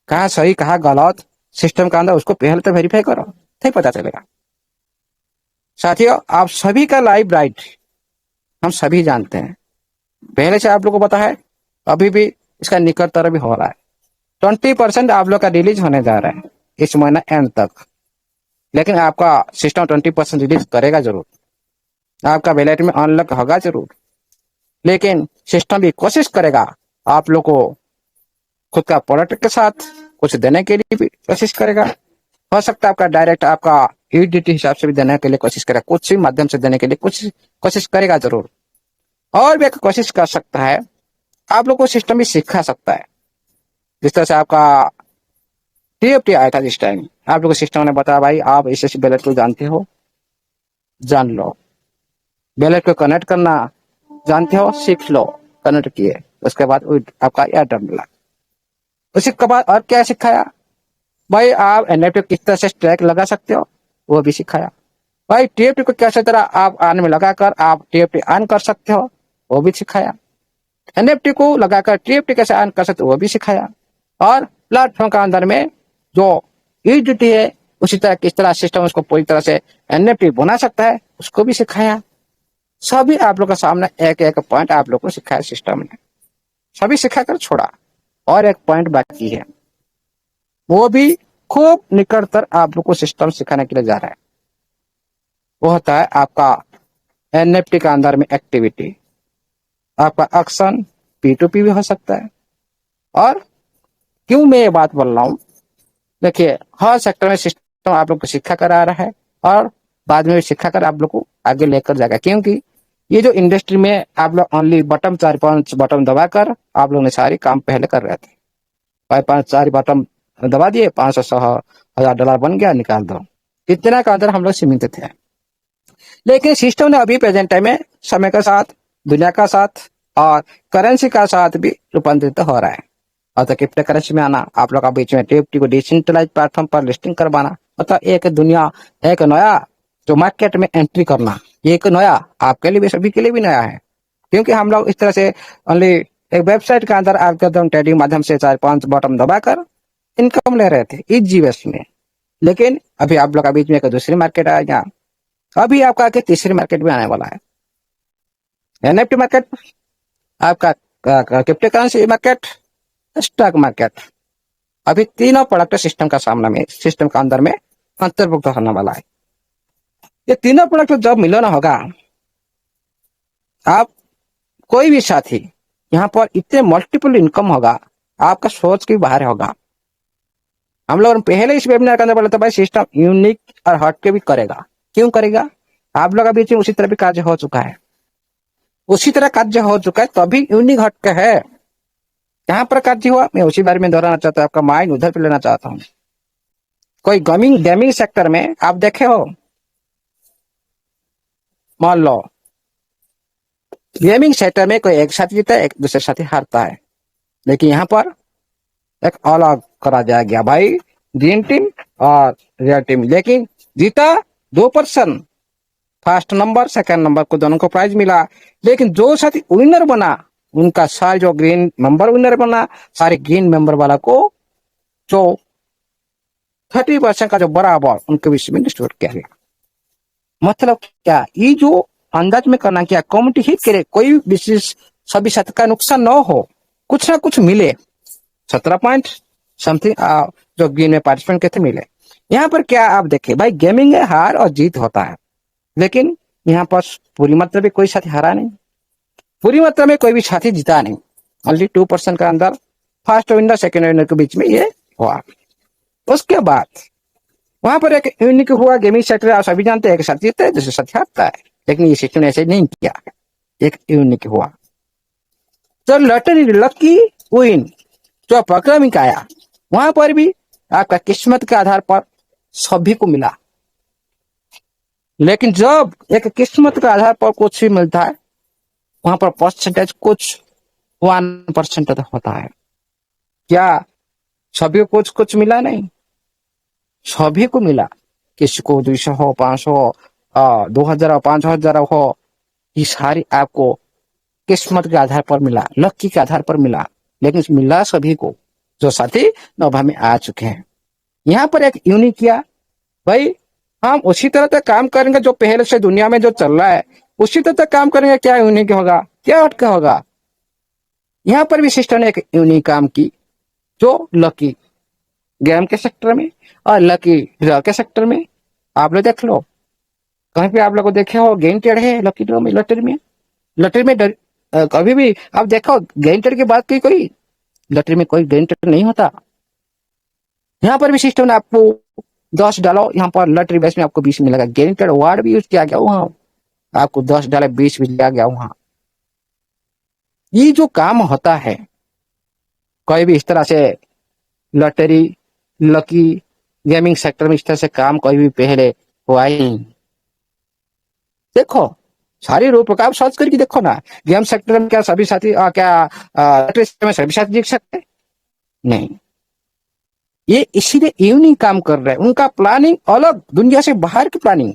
कहाँ सही कहाँ गलत सिस्टम का अंदर उसको पहले तो वेरीफाई करो, नहीं पता चलेगा। साथियों आप सभी का लाइव राइट हम सभी जानते हैं, पहले से आप लोगों को पता है, अभी भी इसका निकटतर भी हो रहा है। 20% आप लोग का रिलीज होने जा रहा है इस महीना एंड तक, लेकिन आपका सिस्टम 20% रिलीज करेगा जरूर, आपका वैलेट में अनलॉक होगा जरूर, लेकिन सिस्टम भी कोशिश करेगा आप लोग को खुद का प्रोडक्ट के साथ कुछ देने के लिए भी कोशिश करेगा। हो सकता है आपका डायरेक्ट आपका यूडिटी हिसाब से भी देने के लिए कोशिश करेगा, कुछ भी माध्यम से देने के लिए कुछ कोशिश करेगा जरूर, और भी एक कोशिश कर सकता है आप लोग को सिस्टम भी सिखा सकता है। जिस तरह से आपका टीएफटी आया था जिस टाइम, आप लोग को सिस्टम ने बताया भाई आप इस बैलेट को जानते हो, जान लो, बैलेट को कनेक्ट करना जानते हो, सीख लो, कनेक्ट किए, उसके बाद आपका एयरटेल मिला। उसके बाद और क्या सिखाया भाई, आप एनएफटी किस तरह से ट्रैक लगा सकते हो वो भी सिखाया भाई, टीएफटी को कैसे तरह आप ऑन में लगाकर आप टीएफटी ऑन कर सकते हो वो भी सिखाया, एनएफटी को लगाकर टीएफटी कैसे ऑन कर सकते हो वो भी सिखाया, और प्लेटफॉर्म का अंदर में जो यूटिलिटी है उसी तरह किस तरह सिस्टम उसको पूरी तरह से एनएफटी बना सकता है उसको भी सिखाया। सभी आप लोग के सामने एक एक पॉइंट आप लोग को सिखाया सिस्टम ने, सभी सिखाकर छोड़ा, और एक पॉइंट बाकी है वो भी खूब निकटतर आप लोग को सिस्टम सिखाने के लिए जा रहा है, वो होता है आपका एनएफटी का अंदर में एक्टिविटी, आपका एक्शन P2P भी हो सकता है। और क्यों मैं ये बात बोल रहा हूँ, देखिए हर सेक्टर में सिस्टम आप लोग को सिखा कर आ रहा है, और बाद में भी सिखा कर आप लोग को आगे लेकर जाएगा, क्योंकि ये जो इंडस्ट्री में आप लोग ओनली बटन 4-5 बटन दबाकर आप लोग ने सारी काम पहले कर रहे थे, भाई 5-4 बटन दबा दिए, 500-1,000 बन गया, निकाल दो, इतना का अंदर हम लोग सीमित थे। लेकिन सिस्टम ने अभी प्रेजेंट टाइम में समय के साथ, दुनिया का साथ और करेंसी का साथ भी रूपांतरित हो रहा है, और तो क्रिप्टो करेंसी में आना, आप लोग का बीच में टीएफटी को डिसेंट्रलाइज प्लेटफॉर्म पर लिस्टिंग करवाना, मतलब एक दुनिया, एक नया जो मार्केट में एंट्री करना, ये एक नया आपके लिए भी सभी के लिए भी नया है, क्योंकि हम लोग इस तरह से ओनली एक वेबसाइट के अंदर एल्गोरिथम ट्रेडिंग माध्यम से 4-5 बटन दबाकर इनकम ले रहे थे इजी वेस में, लेकिन अभी आप लोग का बीच में एक दूसरी मार्केट आया, यहाँ अभी आपका आगे तीसरी मार्केट भी आने वाला है, एनएफटी मार्केट, आपका crypto currency market, stock market, अभी तीनों प्रोडक्ट सिस्टम का सामना में, सिस्टम का अंदर में अंतर्भुक्त होने वाला है। ये तीनों प्रोडक्ट जब मिलाना होगा, आप कोई भी साथी यहाँ पर इतने मल्टीपल इनकम होगा, आपका सोच के बाहर होगा। हम लोग पहले इस वेबिनार के अंदर बोला था भाई सिस्टम यूनिक और हट के भी करेगा, क्यों करेगा, आप लोग अभी उसी तरह भी कार्य हो चुका है, उसी तरह कार्य हो चुका है, तभी यूनिक हट के है। यहाँ पर कार्य हुआ, मैं उसी बारे में दोहराना चाहता हूँ, आपका माइंड उधर पे लेना चाहता हूँ। कोई गेमिंग सेक्टर में आप देखे हो, मान लो गेमिंग सेक्टर में कोई एक साथी जीता है, एक दूसरे साथी हारता है, लेकिन यहाँ पर एक अलग करा दिया गया भाई, ग्रीन टीम और रेड टीम, लेकिन जीता 2%, फर्स्ट नंबर सेकंड नंबर को दोनों को प्राइज मिला, लेकिन जो साथी विनर बना उनका सारे जो ग्रीन मेंबर विनर बना, सारे ग्रीन मेंबर वाला को जो 30% का जो बराबर उनके विषय में डिस्ट्रीब्यूट किया गया। मतलब क्या, ये जो अंदाज में करना क्या, कम्युनिटी हित करे, कोई विशेष सभी साथी का नुकसान न हो, कुछ ना कुछ मिले, 17 पॉइंट समथिंग जो ग्रीन में पार्टिसिपेंट के थे मिले। यहाँ पर क्या आप देखे भाई, गेमिंग है हार और जीत होता है, लेकिन यहाँ पर पूरी मात्रा में कोई साथी हारा नहीं, पूरी मात्रा में कोई भी साथी जीता नहीं, ओनली 2% का अंदर फर्स्ट विनर सेकेंड विनर के बीच में ये हुआ। उसके बाद वहां पर एक यूनिक हुआ गेमिंग सेक्टर, आप सभी जानते हैं, एक साथी जीतता है दूसरे साथी हारता है, लेकिन ये सिस्टम ने ऐसे नहीं किया, एक यूनिक हुआ। तो लॉटरी लकी विन जो प्रोग्रामिंग आया, वहां पर भी आपका किस्मत के आधार पर सभी को मिला, लेकिन जब एक किस्मत के आधार पर कुछ भी मिलता है, वहां पर परसेंटेज कुछ 1% होता है। क्या सभी को कुछ कुछ मिला? नहीं, सभी को मिला। किसी को 200 हो, 500 हो, 2000 हो, 5000 हो, ये सारी आपको किस्मत के आधार पर मिला, लकी के आधार पर मिला, लेकिन मिला सभी को जो साथी नोभा में आ चुके हैं। यहाँ पर एक यूनिक किया भाई, हम उसी तरह से काम करेंगे जो पहले से दुनिया में जो चल रहा है, उसी तरह से काम करेंगे। क्या यूनिक होगा, क्या हटका होगा? यहाँ पर भी सिस्टम ने एक यूनिक काम की, जो लकी गेम के सेक्टर में और लकी ड्रॉ के सेक्टर में। आप लोग देख लो, कहीं पे आप लोग को देखे हो गेम टेढ़ है लकी ड्रॉ में, लॉटरी में। लॉटरी में कभी भी आप देखो गेम टेढ़ की बात की कोई, लॉटरी में कोई गेम टेढ़ नहीं होता। यहाँ पर भी सिस्टम ने आपको 10 डालो, यहाँ पर लॉटरी बेस में आपको 20 मिलेगा। गेम टेढ़ वर्ड भी यूज किया गया वहां, आपको 10 डाले 20 भी लिया गया वहां। ये जो काम होता है, कोई भी इस तरह से लॉटरी लकी गेमिंग सेक्टर में इस तरह से काम कोई भी पहले हुआ ही नहीं। देखो सारी रूप आप सर्च करके देखो ना, गेम सेक्टर में क्या सभी साथी क्या लॉटरी सेक्टर में सभी साथी जीत सकते? नहीं। ये इसीलिए यूनिक काम कर रहे हैं, उनका प्लानिंग अलग, दुनिया से बाहर की प्लानिंग,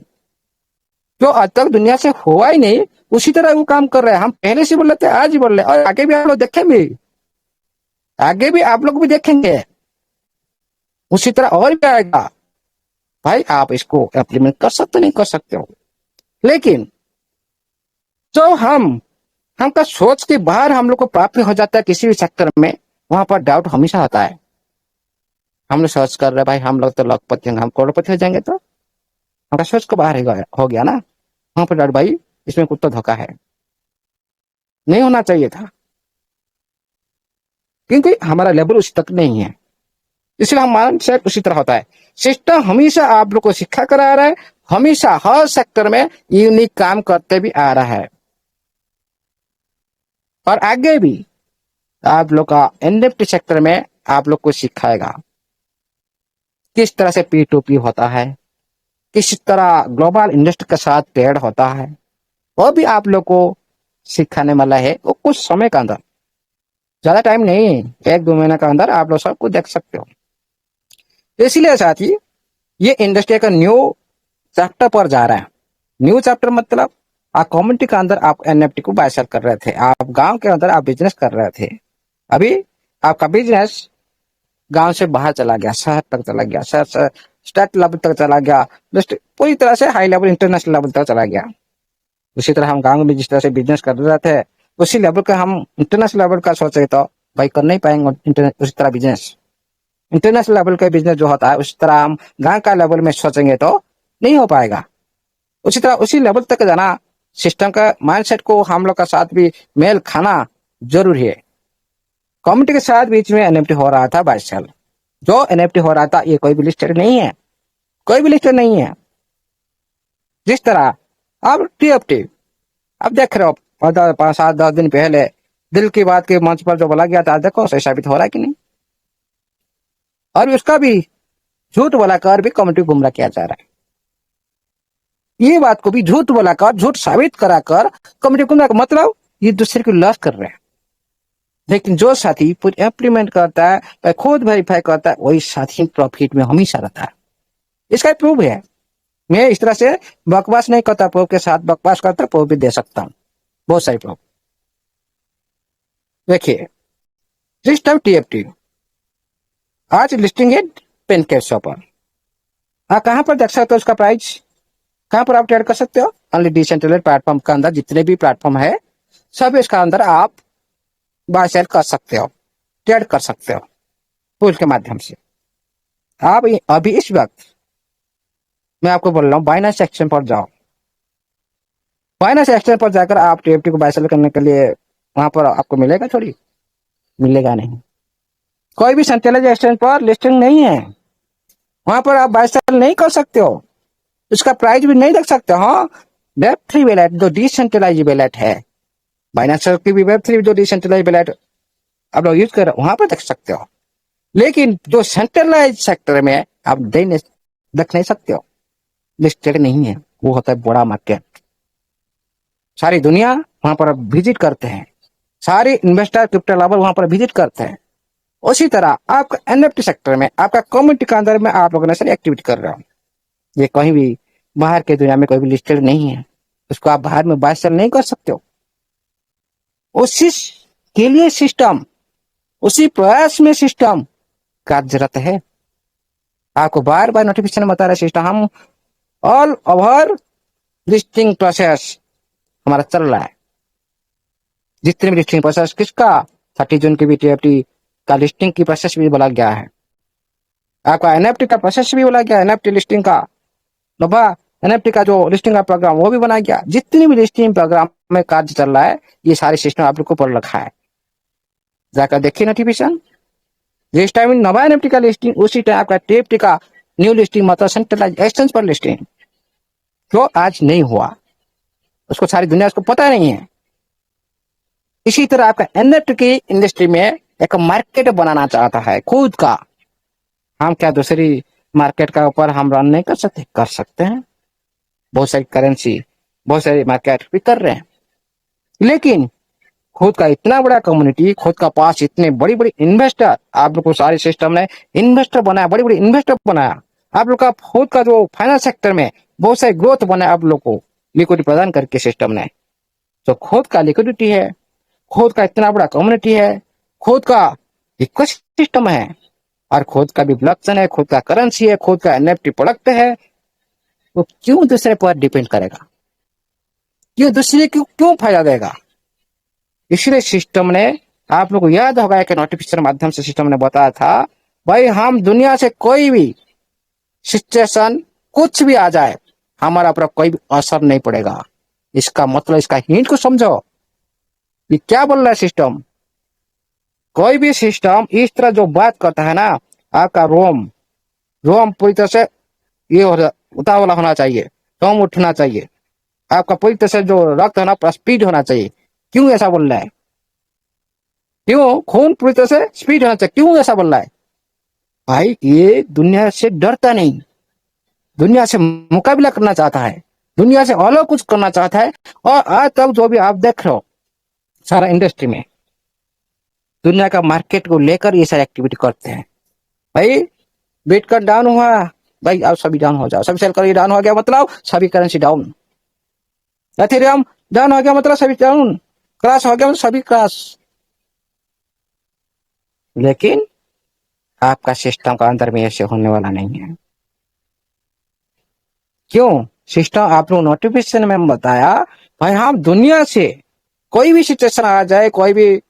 जो आज तक दुनिया से हुआ ही नहीं, उसी तरह वो काम कर रहे हैं। हम पहले से बोल रहे थे, आज ही बोल रहे हैं, और आगे भी आप लोग देखेंगे, आगे भी आप लोग भी देखेंगे उसी तरह और भी आएगा। भाई आप इसको इम्प्लीमेंट कर सकते नहीं कर सकते हो, लेकिन जो हमका सोच के बाहर हम लोग को प्राप्त हो जाता है किसी भी सेक्टर में, वहां पर डाउट हमेशा आता है। हम लोग सोच कर रहे भाई हम लोग तो लखपति होंगे, हम करोड़पति हो जाएंगे, तो हमारा सोच को बाहर हो गया ना। वहां पर डाउट, भाई इसमें कुछ तो धोखा है, नहीं होना चाहिए था, क्योंकि हमारा लेवल उस तक नहीं है। इसलिए हम माइंड सेट उसी तरह होता है। सिस्टम हमेशा आप लोग को शिक्षा करा रहा है, हमेशा हर सेक्टर में यूनिक काम करते भी आ रहा है, और आगे भी आप लोग का एनएफटी सेक्टर में आप लोग को सिखाएगा किस तरह से P2P होता है, किस तरह ग्लोबल इंडस्ट्री के साथ ट्रेड होता है, वो भी आप लोग को सिखाने वाला है। वो कुछ समय के अंदर, ज्यादा टाइम नहीं, 1-2 महीने के अंदर आप लोग सब कुछ देख सकते हो। इसलिए साथी ये इंडस्ट्री का न्यू चैप्टर पर जा रहा है। न्यू चैप्टर मतलब आप कम्युनिटी के अंदर आप एनएफटी को बाय सेल कर रहे थे, आप गांव के अंदर आप बिजनेस कर रहे थे, अभी आपका बिजनेस गांव से बाहर चला गया, शहर तक चला गया, शहर से स्टेट लेवल तक चला गया, पूरी तरह से हाई लेवल इंटरनेशनल लेवल तक चला गया। उसी तरह हम गांव में जिस तरह से बिजनेस कर रहे थे, उसी लेवल का हम इंटरनेशनल लेवल का सोचे तो भाई कर नहीं पाएंगे उसी तरह बिजनेस। इंटरनेशनल लेवल का बिजनेस जो होता है उस तरह हम गांव का लेवल में सोचेंगे तो नहीं हो पाएगा। उसी तरह उसी लेवल तक जाना, सिस्टम का माइंडसेट को हम लोग का साथ भी मेल खाना जरूरी है। कम्युनिटी के साथ बीच में एनएफटी हो रहा था 22 साल, जो एनएफटी हो रहा था ये कोई भी लिस्टेड नहीं है, कोई भी लिस्टेड नहीं है। जिस तरह अब टीएफटी अब देख रहे हो, 5-7-10 दिन पहले दिल की बात के मंच पर जो बोला गया था, देखो सही साबित हो रहा है कि नहीं। और उसका भी झूठ बोलाकर भी कम्युनिटी गुमराह किया जा रहा है। ये बात को भी झूठ बोलाकर, झूठ साबित कराकर कम्युनिटी गुमराह, मतलब ये दूसरे को लॉस कर रहे हैं। लेकिन जो साथी इम्प्लीमेंट करता है, खुद वेरीफाई करता है, वही साथी प्रॉफिट में हमेशा रहता है। इसका प्रूफ है। मैं इस तरह से बकवास नहीं करता, प्रूफ के साथ बकवास करता, प्रूफ भी दे सकता हूँ, बहुत सारे प्रूफ। देखिए सिस्टम टीएफटी आज लिस्टिंग है पेनकेक्सो पर। हाँ, कहाँ पर देख सकते हो उसका प्राइस, कहाँ पर आप ट्रेड कर सकते हो? ओनली डिसेंट्रलाइज्ड प्लेटफॉर्म के अंदर जितने भी प्लेटफॉर्म है सब इसका अंदर आप बाय सेल कर सकते हो, ट्रेड कर सकते हो पुल के माध्यम से। आप अभी इस वक्त मैं आपको बोल रहा हूँ बाइनेंस एक्सचेंज पर जाओ। बाइनेंस एक्सचेंज पर जाकर आप टीएफटी को बाय सेल करने के लिए वहां पर आपको मिलेगा? थोड़ी मिलेगा नहीं। कोई भी सेंट्रलाइज्ड एक्सचेंज पर लिस्टिंग नहीं है, वहां पर आप बाय सेल नहीं कर सकते हो, उसका प्राइस भी नहीं देख सकते हो। हाँ, वेब3 वैलेट जो डिसेंट्रलाइज्ड वैलेट है, बाइनेंस की भी वेब3 जो डिसेंट्रलाइज्ड वैलेट आप लोग यूज कर रहे हो, वहां पर देख सकते हो। लेकिन जो सेंट्रलाइज सेक्टर में आप देख नहीं सकते हो, लिस्टेड नहीं है। वो होता है बड़ा मार्केट। सारी दुनिया वहां पर विजिट करते हैं, सारे इन्वेस्टर क्रिप्टो लवर वहां पर विजिट करते हैं। उसी तरह आपका एनएफटी सेक्टर में, आपका कम्युनिटी के अंदर में आप लोगों ने सारी एक्टिविटी कर रहे हो। ये कहीं भी बाहर के दुनिया में कोई भी लिस्टेड नहीं है, उसको आप बाहर में बाय सेल नहीं कर सकते हो। उसी के लिए सिस्टम, उसी प्रयास में सिस्टम का जरूरत है। आपको बार बार नोटिफिकेशन बता रहा है सिस्टम, हम ऑल ओवर लिस्टिंग प्रोसेस हमारा चल रहा है। जितने भी लिस्टिंग प्रोसेस किसका, 30 जून की बीटीएफटी का लिस्टिंग की प्रोसेस भी बोला गया है। आपका एनएफटी का प्रोसेस भी बोला गया, एनएफटी लिस्टिंग का नोवा एनएफटी का जो लिस्टिंग का प्रोग्राम वो भी बनाया गया। जितनी भी लिस्टिंग प्रोग्राम में कार्य चल रहा है, ये सारे सिस्टम आप लोग को पढ़ रखा है। जाकर देखिए नोटिफिकेशन। जिस टाइम नवा एनएफटी का लिस्टिंग, उसी टाइम आपका टीएफटी का न्यू लिस्टिंग मतलब सेंट्रलाइज एक्सचेंज पर लिस्टिंग जो आज नहीं हुआ, उसको सारी दुनिया उसको पता नहीं है। इसी तरह आपका एनएफटी की इंडस्ट्री में एक मार्केट बनाना चाहता है खुद का। हम क्या दूसरी मार्केट का ऊपर हम रन नहीं कर सकते? कर सकते हैं। बहुत सारी करेंसी, बहुत सारी मार्केट भी कर रहे हैं, लेकिन खुद का इतना बड़ा कम्युनिटी, खुद का पास इतने बड़ी बड़ी इन्वेस्टर, आप लोग को सारे सिस्टम ने इन्वेस्टर बनाया, बड़ी बड़ी इन्वेस्टर बनाया। आप लोग का खुद का जो फाइनेंस सेक्टर में बहुत सारी ग्रोथ बनाया, आप लोग को लिक्विडिटी प्रदान करके सिस्टम ने। तो खुद का लिक्विडिटी है, खुद का इतना बड़ा कम्युनिटी है, खुद का इकोसिस्टम है, और खुद का भी ब्लॉकचेन है, खुद का करेंसी है, खुद का एनएफटी प्रोडक्ट है। वो क्यों दूसरे पर डिपेंड करेगा? क्यों दूसरे को क्यों फायदा देगा? इसलिए सिस्टम ने, आप लोग को याद होगा कि नोटिफिकेशन माध्यम से सिस्टम ने बताया था, भाई हम दुनिया से कोई भी सिचुएशन कुछ भी आ जाए, हमारा ऊपर कोई भी असर नहीं पड़ेगा। इसका मतलब, इसका हिंट को समझो। ये क्या बोल रहा है सिस्टम? कोई भी सिस्टम इस तरह जो बात करता है ना, आपका रोम रोम पूरी तरह से ये उतावला होना चाहिए, रोम उठना चाहिए। आपका पूरी तरह से जो रक्त है ना, स्पीड होना चाहिए। क्यों ऐसा बोल रहा है? क्यों खून पूरी तरह से स्पीड होना चाहिए? क्यों ऐसा बोल रहा है? भाई ये दुनिया से डरता नहीं, दुनिया से मुकाबला करना चाहता है, दुनिया से अलग कुछ करना चाहता है। और आज तक जो भी आप देख रहे हो सारा इंडस्ट्री में, दुनिया का मार्केट को लेकर ये सारी एक्टिविटी करते हैं। भाई बिटकॉइन डाउन हुआ, भाई आप सभी डाउन हो जाओ, सभी सेल करिए। डाउन हो गया मतलब सभी करेंसी डाउन। एथेरियम डाउन हो गया मतलब सभी डाउन, क्रैश हो गया मतलब सभी क्रैश। लेकिन आपका सिस्टम का अंदर में ऐसे होने वाला नहीं है। क्यों? सिस्टम आप लोग नोटिफिकेशन में बताया, भाई हम दुनिया से कोई भी सिचुएशन आ जाए, कोई भी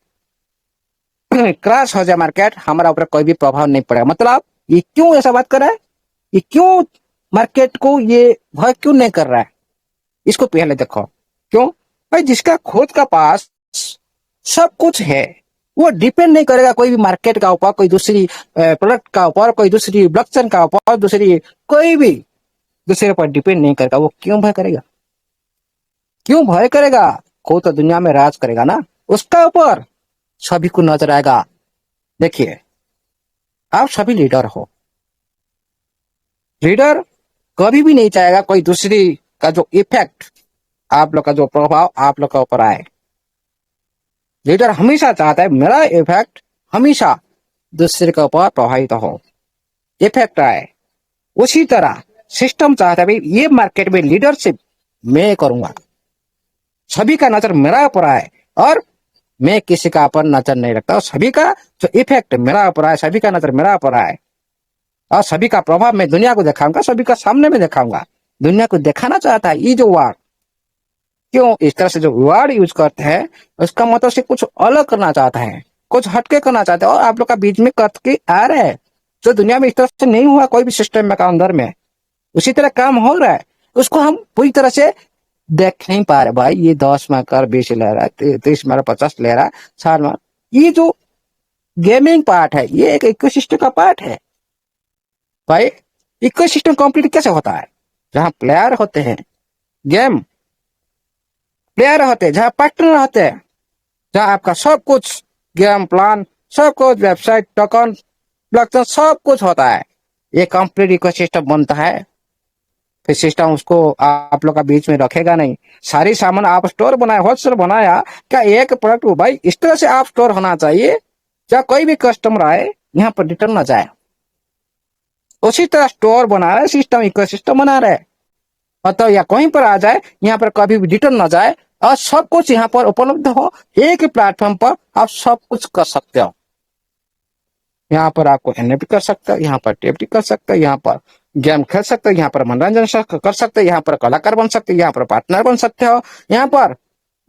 क्रैश हो जाए मार्केट, हमारा ऊपर कोई भी प्रभाव नहीं पड़ेगा। मतलब ये क्यों ऐसा बात कर रहा है? ये क्यों मार्केट को ये भय क्यों नहीं कर रहा है? इसको पहले देखो। क्यों? भाई जिसका खुद का पास सब कुछ है, वो डिपेंड नहीं करेगा कोई भी मार्केट का ऊपर, कोई दूसरी प्रोडक्ट का ऊपर, कोई दूसरी ब्लॉकचेन का ऊपर, दूसरी कोई भी दूसरे पर डिपेंड नहीं करेगा। वो क्यों भय करेगा? क्यों भय करेगा? खुद तो दुनिया में राज करेगा ना, उसका ऊपर सभी को नजर आएगा। देखिए, आप सभी लीडर हो, लीडर कभी भी नहीं चाहेगा कोई दूसरी का जो इफेक्ट, आप लोग का जो प्रभाव आप लोग का ऊपर आए। लीडर हमेशा चाहता है मेरा इफेक्ट हमेशा दूसरे के ऊपर प्रभावित हो, इफेक्ट आए। उसी तरह सिस्टम चाहता है भाई ये मार्केट में लीडरशिप मैं करूंगा, सभी का नजर मेरा ऊपर आए, और मैं किसी का ऊपर नजर नहीं रखता। और सभी का जो इफेक्ट मेरा ऊपर आए, सभी का नजर मेरा ऊपर आए, और सभी का प्रभाव मैं दुनिया को दिखाऊंगा, सभी का सामने में दिखाऊंगा। दुनिया को दिखाना चाहता है ये जो वर्ड। क्यों इस तरह से जो वर्ड यूज करते हैं, उसका मतलब से कुछ अलग करना चाहता है, कुछ हटके करना चाहते हैं। और आप लोग का बीच में करके आ रहे हैं, जो दुनिया में इस तरह से नहीं हुआ कोई भी सिस्टम में का अंदर में, उसी तरह काम हो रहा है। उसको हम पूरी तरह से देख नहीं पा रहे। भाई ये 10 में कर 20 ले रहा है, 30 में 50 ले रहा है, 60 में। ये जो गेमिंग पार्ट है, ये एक इकोसिस्टम का पार्ट है। भाई इकोसिस्टम कंप्लीट कैसे होता है? जहां प्लेयर होते हैं, गेम प्लेयर होते हैं, जहां पार्टनर होते हैं, जहां आपका सब कुछ गेम प्लान, सब कुछ वेबसाइट, टोकन, ब्लॉकचेन सब कुछ होता है, ये कंप्लीट इकोसिस्टम बनता है। फिर सिस्टम उसको आप लोग का बीच में रखेगा नहीं। सारी सामान आप स्टोर बनाया, होलसेल बनाया, क्या एक प्रोडक्ट को भाई इस तरह से आप स्टोर होना चाहिए, क्या कोई भी कस्टमर आए यहाँ पर रिटर्न ना जाए। उसी तरह स्टोर बना रहे, सिस्टम इकोसिस्टम बना रहे, मतलब या कहीं पर आ जाए, यहाँ पर कभी भी रिटर्न ना जाए और सब कुछ यहाँ पर उपलब्ध हो। एक ही प्लेटफॉर्म पर आप सब कुछ कर सकते हो। यहाँ पर आपको एनएफटी कर सकते हो, यहाँ पर टीएफटी कर सकते हो, यहाँ पर गेम खेल सकते हो, यहाँ पर मनोरंजन कर सकते हो, यहाँ पर कलाकार बन सकते हो, यहाँ पर पार्टनर बन सकते हो, यहाँ पर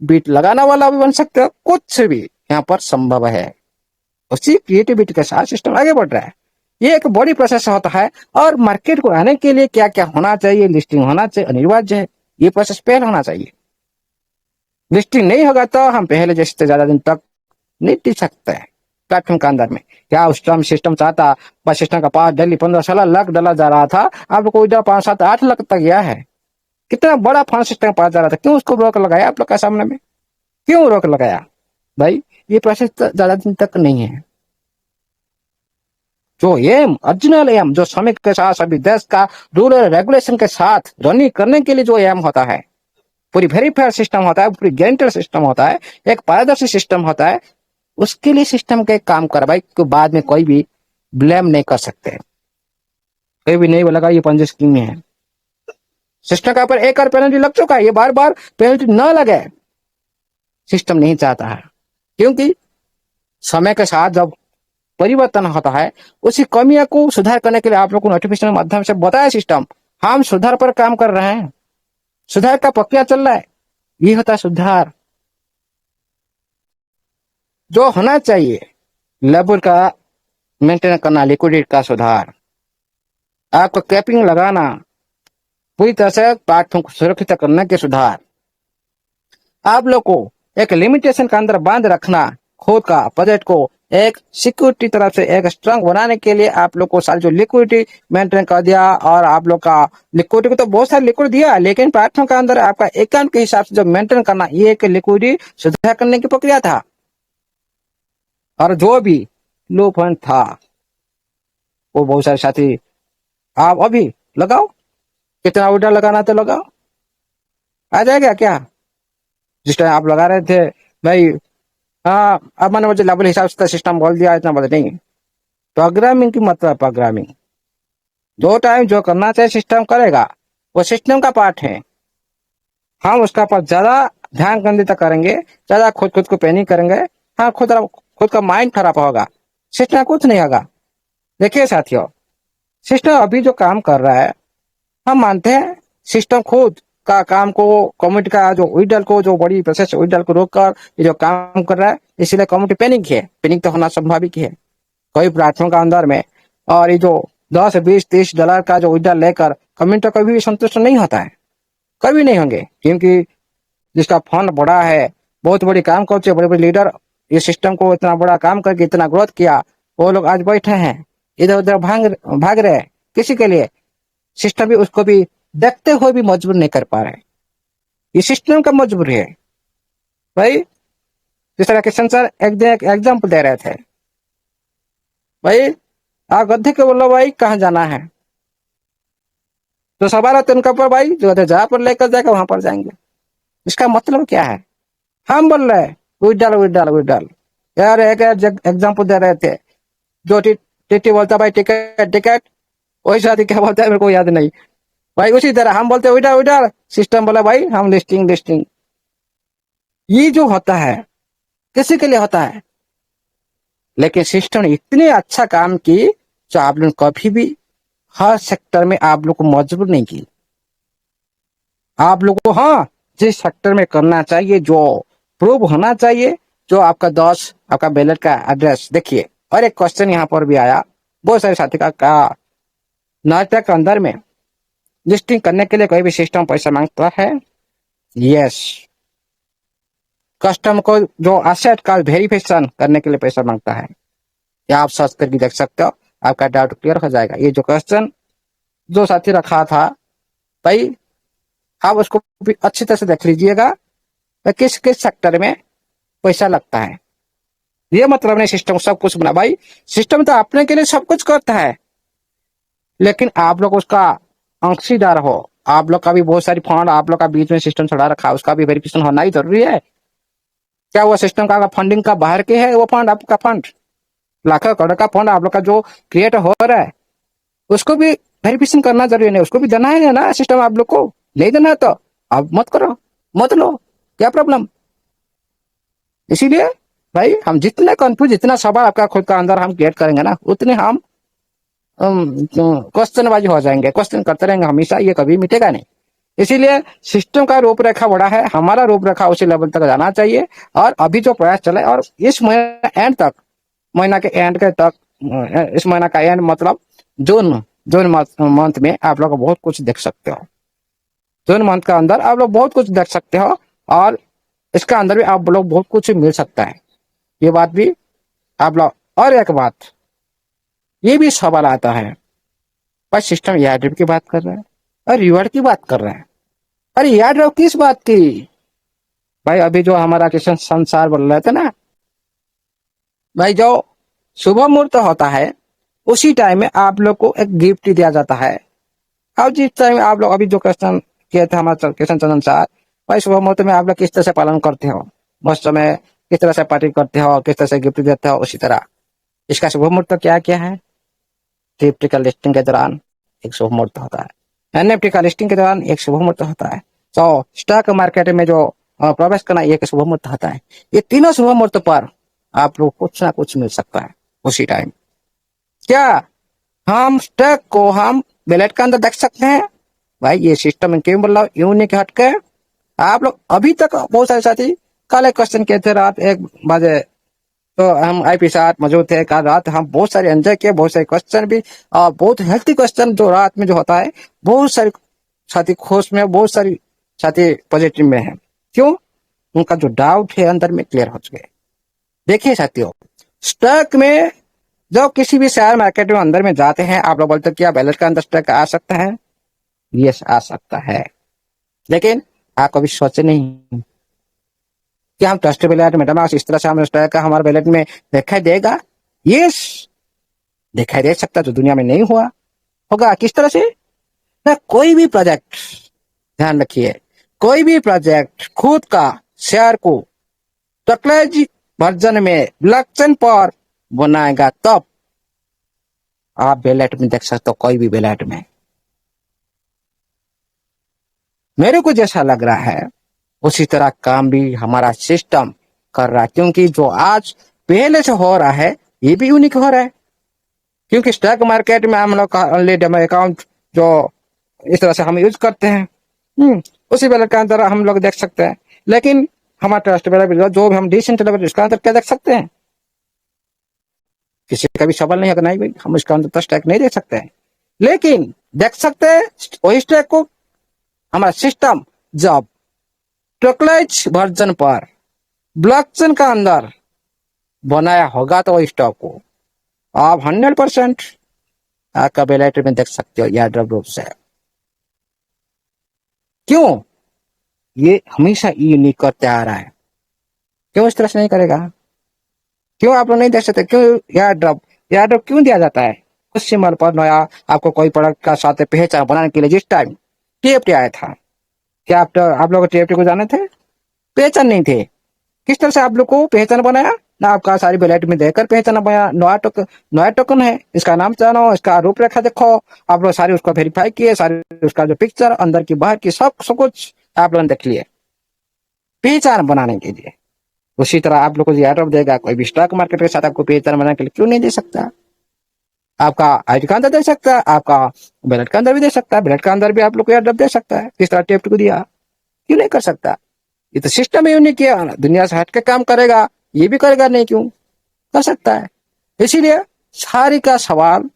बीट लगाने वाला भी बन सकते हो। कुछ भी यहाँ पर संभव है। उसी क्रिएटिविटी के साथ सिस्टम आगे बढ़ रहा है। ये एक बड़ी प्रोसेस होता है और मार्केट को आने के लिए क्या क्या होना चाहिए, लिस्टिंग होना चाहिए, अनिवार्य है। ये प्रोसेस पहले होना चाहिए। लिस्टिंग नहीं होगा तो हम पहले जैसे ज्यादा दिन तक नहीं टिक सकते प्लेटफॉर्म के अंदर में। क्या उस टाइम सिस्टम चाहता, बस सिस्टम का पास डेली 15-16 लाख डॉलर जा रहा था, आप लोग को इधर 5-7-8 लाख तक गया है। कितना बड़ा फंड सिस्टम के पास जा रहा था, क्यों उसको रोक लगाया आप लोग का सामने में? क्यों रोक लगाया भाई? ये प्रोसेस ज्यादा दिन तक नहीं है। जो एम, ओरिजिनल एम, जो समय के साथ सभी देश का रूल और रेगुलेशन के साथ रनिंग करने के लिए जो एम होता है, पूरी वेरीफायर सिस्टम होता है, पूरी गारंटेड सिस्टम होता है, एक पारदर्शी सिस्टम होता है, उसके लिए सिस्टम का एक काम कर भाई, को बाद में कोई भी ब्लेम नहीं कर सकते। कोई भी नहीं बोलेगा ये पंजी स्कीम है। सिस्टम का ऊपर एक और पेनल्टी लग चुका है, ये बार बार पेनल्टी न लगे सिस्टम नहीं चाहता है। क्योंकि समय के साथ जब परिवर्तन होता है, उसी कमियों को सुधार करने के लिए आप लोग को नोटिफिकेशन के माध्यम से बताया सिस्टम, हम सुधार पर काम कर रहे हैं, सुधार का प्रक्रिया चल रहा है। ये होता है सुधार। जो होना चाहिए लेवल का मेंटेन करना, लिक्विडिटी का सुधार, आपको कैपिंग लगाना, पूरी तरह से प्लेटफॉर्म को सुरक्षित करने के सुधार, आप लोग को एक लिमिटेशन के अंदर बांध रखना, खुद का बजट को एक सिक्योरिटी तरफ से एक स्ट्रांग बनाने के लिए आप लोग को सारी जो लिक्विडिटी मेंटेन कर दिया। और आप लोग का लिक्विडिटी को तो बहुत सारे लिक्विड दिया, लेकिन प्लेटफॉर्म के अंदर आपका अकाउंट के हिसाब से जो मेंटेन करना, ये एक लिक्विडिटी सुधार करने की प्रक्रिया था। और जो भी लो फंड था वो बहुत सारे साथी आप अभी लगाओ, कितना ऑर्डर लगाना तो लगाओ, आ जाएगा क्या? जिस टाइम आप लगा रहे थे भाई, हाँ अब मैंने मुझे लेवल हिसाब से सिस्टम बोल दिया, इतना बता नहीं। प्रोग्रामिंग की मतलब प्रोग्रामिंग, दो टाइम जो करना चाहिए सिस्टम करेगा, वो सिस्टम का पार्ट है। हम उसका पर ज्यादा ध्यान केंद्रित करेंगे, ज्यादा खुद को पैनिक करेंगे, हाँ खुद का माइंड खराब होगा, सिस्टम कुछ नहीं होगा। देखिए साथियों, सिस्टम अभी जो काम कर रहा है, हम मानते हैं सिस्टम खुद का काम को, कम्युनिटी का जो विड्रॉल को, जो बड़ी प्रोसेस विड्रॉल को रोककर ये जो काम कर रहा है, इसलिए कम्युनिटी पैनिक है। पैनिक तो होना स्वाभाविक है कोई प्लेटफॉर्म का अंदर में। और ये जो 10, 20, 30 डॉलर का जो विड्रॉल लेकर कम्युनिटी कभी भी संतुष्ट नहीं होता है, कभी नहीं होंगे। क्योंकि जिसका फंड बड़ा है, बहुत बड़ी काम करते, बड़े बड़े लीडर ये सिस्टम को इतना बड़ा काम करके इतना ग्रोथ किया, वो लोग आज बैठे हैं इधर उधर भाग रहे हैं किसी के लिए। सिस्टम भी उसको भी देखते हुए भी मजबूर नहीं कर पा रहे। ये सिस्टम का मजबूर है भाई। जिस तरह किशन सर एक दिन एक एग्जाम्पल दे रहे थे, भाई आप गधे को बोलो भाई कहाँ जाना है, तो सवाल है उनका पर भाई, जो गधे जहां पर लेकर जाएगा वहां पर जाएंगे। इसका मतलब क्या है? हम बोल रहे हैं विड्रॉल यार। एक एग्जाम्पल दे रहे थे, जो टीटी बोलता भाई टिकट, वही साथी क्या बोलता है मेरे को याद नहीं भाई। उसी तरह हम बोलते विड्रॉल, सिस्टम बोला भाई हम लिस्टिंग। ये जो होता है किसी के लिए होता है, लेकिन सिस्टम ने इतने अच्छा काम की जो आप लोग कभी भी हर सेक्टर में आप लोग को मजबूर नहीं की। आप लोग को हाँ जिस सेक्टर में करना चाहिए, जो प्रूव होना चाहिए, जो आपका दोस्त आपका बैलेट का एड्रेस देखिए। और एक क्वेश्चन यहाँ पर भी आया बहुत सारे साथी का नाटक के अंदर में, लिस्टिंग करने के लिए कोई भी सिस्टम पैसा मांगता है? यस। कस्टम को जो एसेट का वेरिफिकेशन करने के लिए पैसा मांगता है, या आप सर्च करके देख सकते हो, आपका डाउट क्लियर हो जाएगा। ये जो क्वेश्चन जो साथी रखा था भाई, आप उसको भी अच्छी तरह से देख लीजिएगा, किस किस सेक्टर में पैसा लगता है। ये मतलब नहीं सिस्टम सब कुछ बना भाई, सिस्टम तो अपने के लिए सब कुछ करता है, लेकिन आप लोग उसका अंशीदार हो, आप लोग का भी बहुत सारी फंड आप लोग का बीच में सिस्टम चढ़ा रखा है, उसका भी वेरिफिकेशन होना ही जरूरी है। क्या वो सिस्टम का फंडिंग का बाहर के है वो फंड, आपका फंड लाखों करोड़ का फंड आप लोग का जो क्रिएट हो रहा है, उसको भी वेरिफिकेशन करना जरूरी है। उसको भी देना है ना सिस्टम आप लोग को, नहीं देना है तो आप मत करो, मत लो, क्या प्रॉब्लम। इसीलिए भाई हम जितने कंफ्यूज, जितना सवाल आपका खुद का अंदर हम क्रिएट करेंगे ना, उतने हम क्वेश्चनबाजी हो जाएंगे, क्वेश्चन करते रहेंगे हमेशा, ये कभी मिटेगा नहीं। इसीलिए सिस्टम का रूपरेखा बड़ा है, हमारा रूपरेखा उसी लेवल तक जाना चाहिए। और अभी जो प्रयास चले, और इस महीना एंड तक, महीना के एंड के तक, इस महीना का एंड मतलब जून, जून मंथ में आप लोग बहुत कुछ देख सकते हो। जून मंथ का अंदर आप लोग बहुत कुछ देख सकते हो, और इसका अंदर भी आप लोग बहुत कुछ मिल सकता है, ये बात भी आप लोग। और एक बात ये भी सवाल आता है, भाई सिस्टम याद की बात कर रहे हैं और रिवॉर्ड की बात कर रहे हैं, अरे याद रहो किस बात की। भाई अभी जो हमारा किशन संसार बोल रहे थे ना भाई, जो शुभ मुहूर्त होता है उसी टाइम में आप लोग को एक गिफ्ट दिया जाता है। और जिस टाइम आप लोग अभी जो क्वेश्चन किए थे हमारे क्वेश्चन अनुसार, भाई शुभ मुहूर्त में आप लोग किस तरह से पालन करते हो, उस समय किस तरह से पार्टी करते हो, किस तरह से गिफ्ट देते हो, उसी तरह इसका शुभ मुहूर्त क्या क्या है। निफ्टी का लिस्टिंग के दौरान एक शुभ मुहूर्त होता है, एनएफटी का लिस्टिंग के दौरान एक शुभ मुहूर्त होता है, तो स्टॉक मार्केट में जो प्रवेश करना एक शुभ मुहूर्त होता है। ये तीनों शुभ मुहूर्त पर आप लोग कुछ ना कुछ मिल सकता है उसी टाइम। क्या हम स्टॉक को हम वैलेट के अंदर देख सकते हैं? भाई ये सिस्टम में क्यों बोल रहा हूँ, यूं नहीं हटके आप लोग अभी तक बहुत सारे साथी कल एक क्वेश्चन किए थे रात 1 बजे, तो हम आईपी साथ मौजूद थे, कल रात हम बहुत सारे एंजॉय किए, बहुत सारे क्वेश्चन भी, और बहुत हेल्थी क्वेश्चन जो रात में जो होता है, बहुत सारे साथी खुश में, बहुत सारी साथी पॉजिटिव में है। क्यों? उनका जो डाउट है अंदर में क्लियर हो चुके। देखिए साथियों, स्टॉक में जब किसी भी शेयर मार्केट में अंदर में जाते हैं, आप लोग बोलते हैं क्या बैलेंस का अंदर स्टॉक आ सकता है? यस आ सकता है, लेकिन आप कभी सोचे नहीं कि हम ट्रस्ट बैलेट में डमा इस तरह से हम स्टॉक का हमारे बैलेट में दिखाई देगा? यस दिखाई दे सकता, जो दुनिया में नहीं हुआ होगा। किस तरह से ना, कोई भी प्रोजेक्ट, ध्यान रखिए, कोई भी प्रोजेक्ट खुद का शेयर को टोकनाइज्ड वर्जन में ब्लॉकचेन पर बनाएगा, तब आप बैलेट में देख सकते हो, कोई भी बैलेट में। मेरे को जैसा लग रहा है उसी तरह काम भी हमारा सिस्टम कर रहा है, क्योंकि जो आज पहले से हो रहा है ये भी यूनिक हो रहा है। क्योंकि स्टॉक मार्केट में हम लोग का ओनली डेमो अकाउंट जो इस तरह से हम यूज करते हैं, उसी बैलेट के अंदर हम लोग देख सकते हैं। लेकिन हमारा ट्रस्ट बैलेट जो भी हम डिसेंट लेवल, इसका अंदर क्या देख सकते हैं? किसी का भी सवाल नहीं है कि नहीं भाई हम इसका अंदर स्टॉक नहीं देख सकते हैं, लेकिन देख सकते हैं वही स्टॉक को हमारा सिस्टम जब टोकनाइज्ड वर्जन पर ब्लॉकचेन का अंदर बनाया होगा, तो वही स्टॉक को आप 100% आपका बैलेट में देख सकते हो यादृच्छिक रूप से। क्यों? ये हमेशा यूनिक करते आ रहा है, क्यों इस तरह से नहीं करेगा? क्यों आप लोग नहीं देख सकते? क्यों यादृच्छिक क्यों दिया जाता है? उस सिंबल पर नया आपको कोई प्रोडक्ट का साथ पहचान बनाने के लिए जिस टाइम टीएफटी आया था, क्या आप लोग टीएफटी को जाने थे? पहचान नहीं थे। किस तरह से आप लोग को पहचान बनाया ना, आपका सारी बैलेट में देखकर पहचान बनाया। नया टोकन है, इसका नाम जानो, इसका रूपरेखा देखो, आप लोग सारी उसको वेरीफाई किए, सारी उसका जो पिक्चर अंदर की बाहर की सब कुछ आप लोगों ने देख लिए पहचान बनाने के लिए। उसी तरह आप लोग को एयरड्रॉप देगा, कोई भी स्टॉक मार्केट के साथ आपको पहचान बनाने के लिए क्यों नहीं दे सकता? आपका आईडी का अंदर दे सकता है, आपका बैलेट का अंदर भी दे सकता है, बैलेट का अंदर भी आप लोग को एयरड्रॉप दे सकता है। किस तरह टेप्ट को दिया, क्यों नहीं कर सकता? ये तो सिस्टम ही यूनिक है, दुनिया से हट के काम करेगा, ये भी करेगा नहीं, क्यों कर सकता है? इसीलिए सारी का सवाल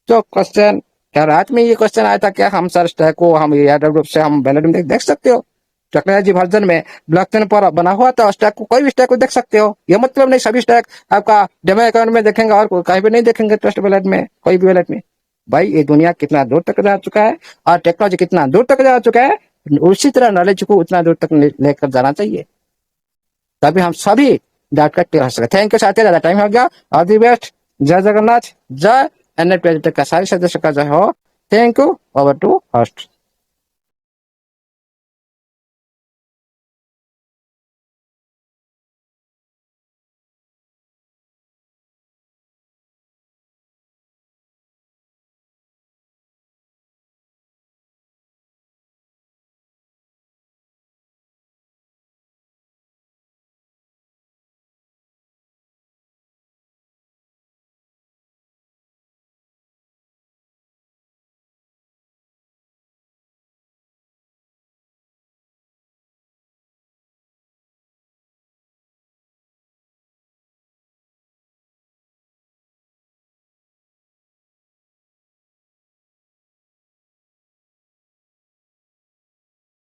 जो क्वेश्चन, क्या रात में ये क्वेश्चन आया था, क्या हम सर स्टॉक को हम एयरड्रॉप से हम बैलेट में देख सकते हो? टेक्नोलॉजी वर्जन में ब्लॉकचेन पर बना हुआ था स्टॉक को, कोई भी स्टॉक को देख सकते हो। ये मतलब नहीं सभी स्टॉक आपका डेमो अकाउंट में देखेंगे और कहीं भी नहीं देखेंगे ट्रस्ट बैलेट में, कोई भी बैलेट में। भाई ये दुनिया कितना दूर तक जा चुका है और टेक्नोलॉजी कितना दूर तक जा चुका है, उसी तरह नॉलेज को उतना दूर तक लेकर जाना चाहिए, तभी हम सभी डाट कर टेर सके। थैंक यू साथी, ज्यादा टाइम हो गया। All the best. जय जगन्नाथ, जय एनएट का सारे सदस्य का जय हो। Thank you. Over to host.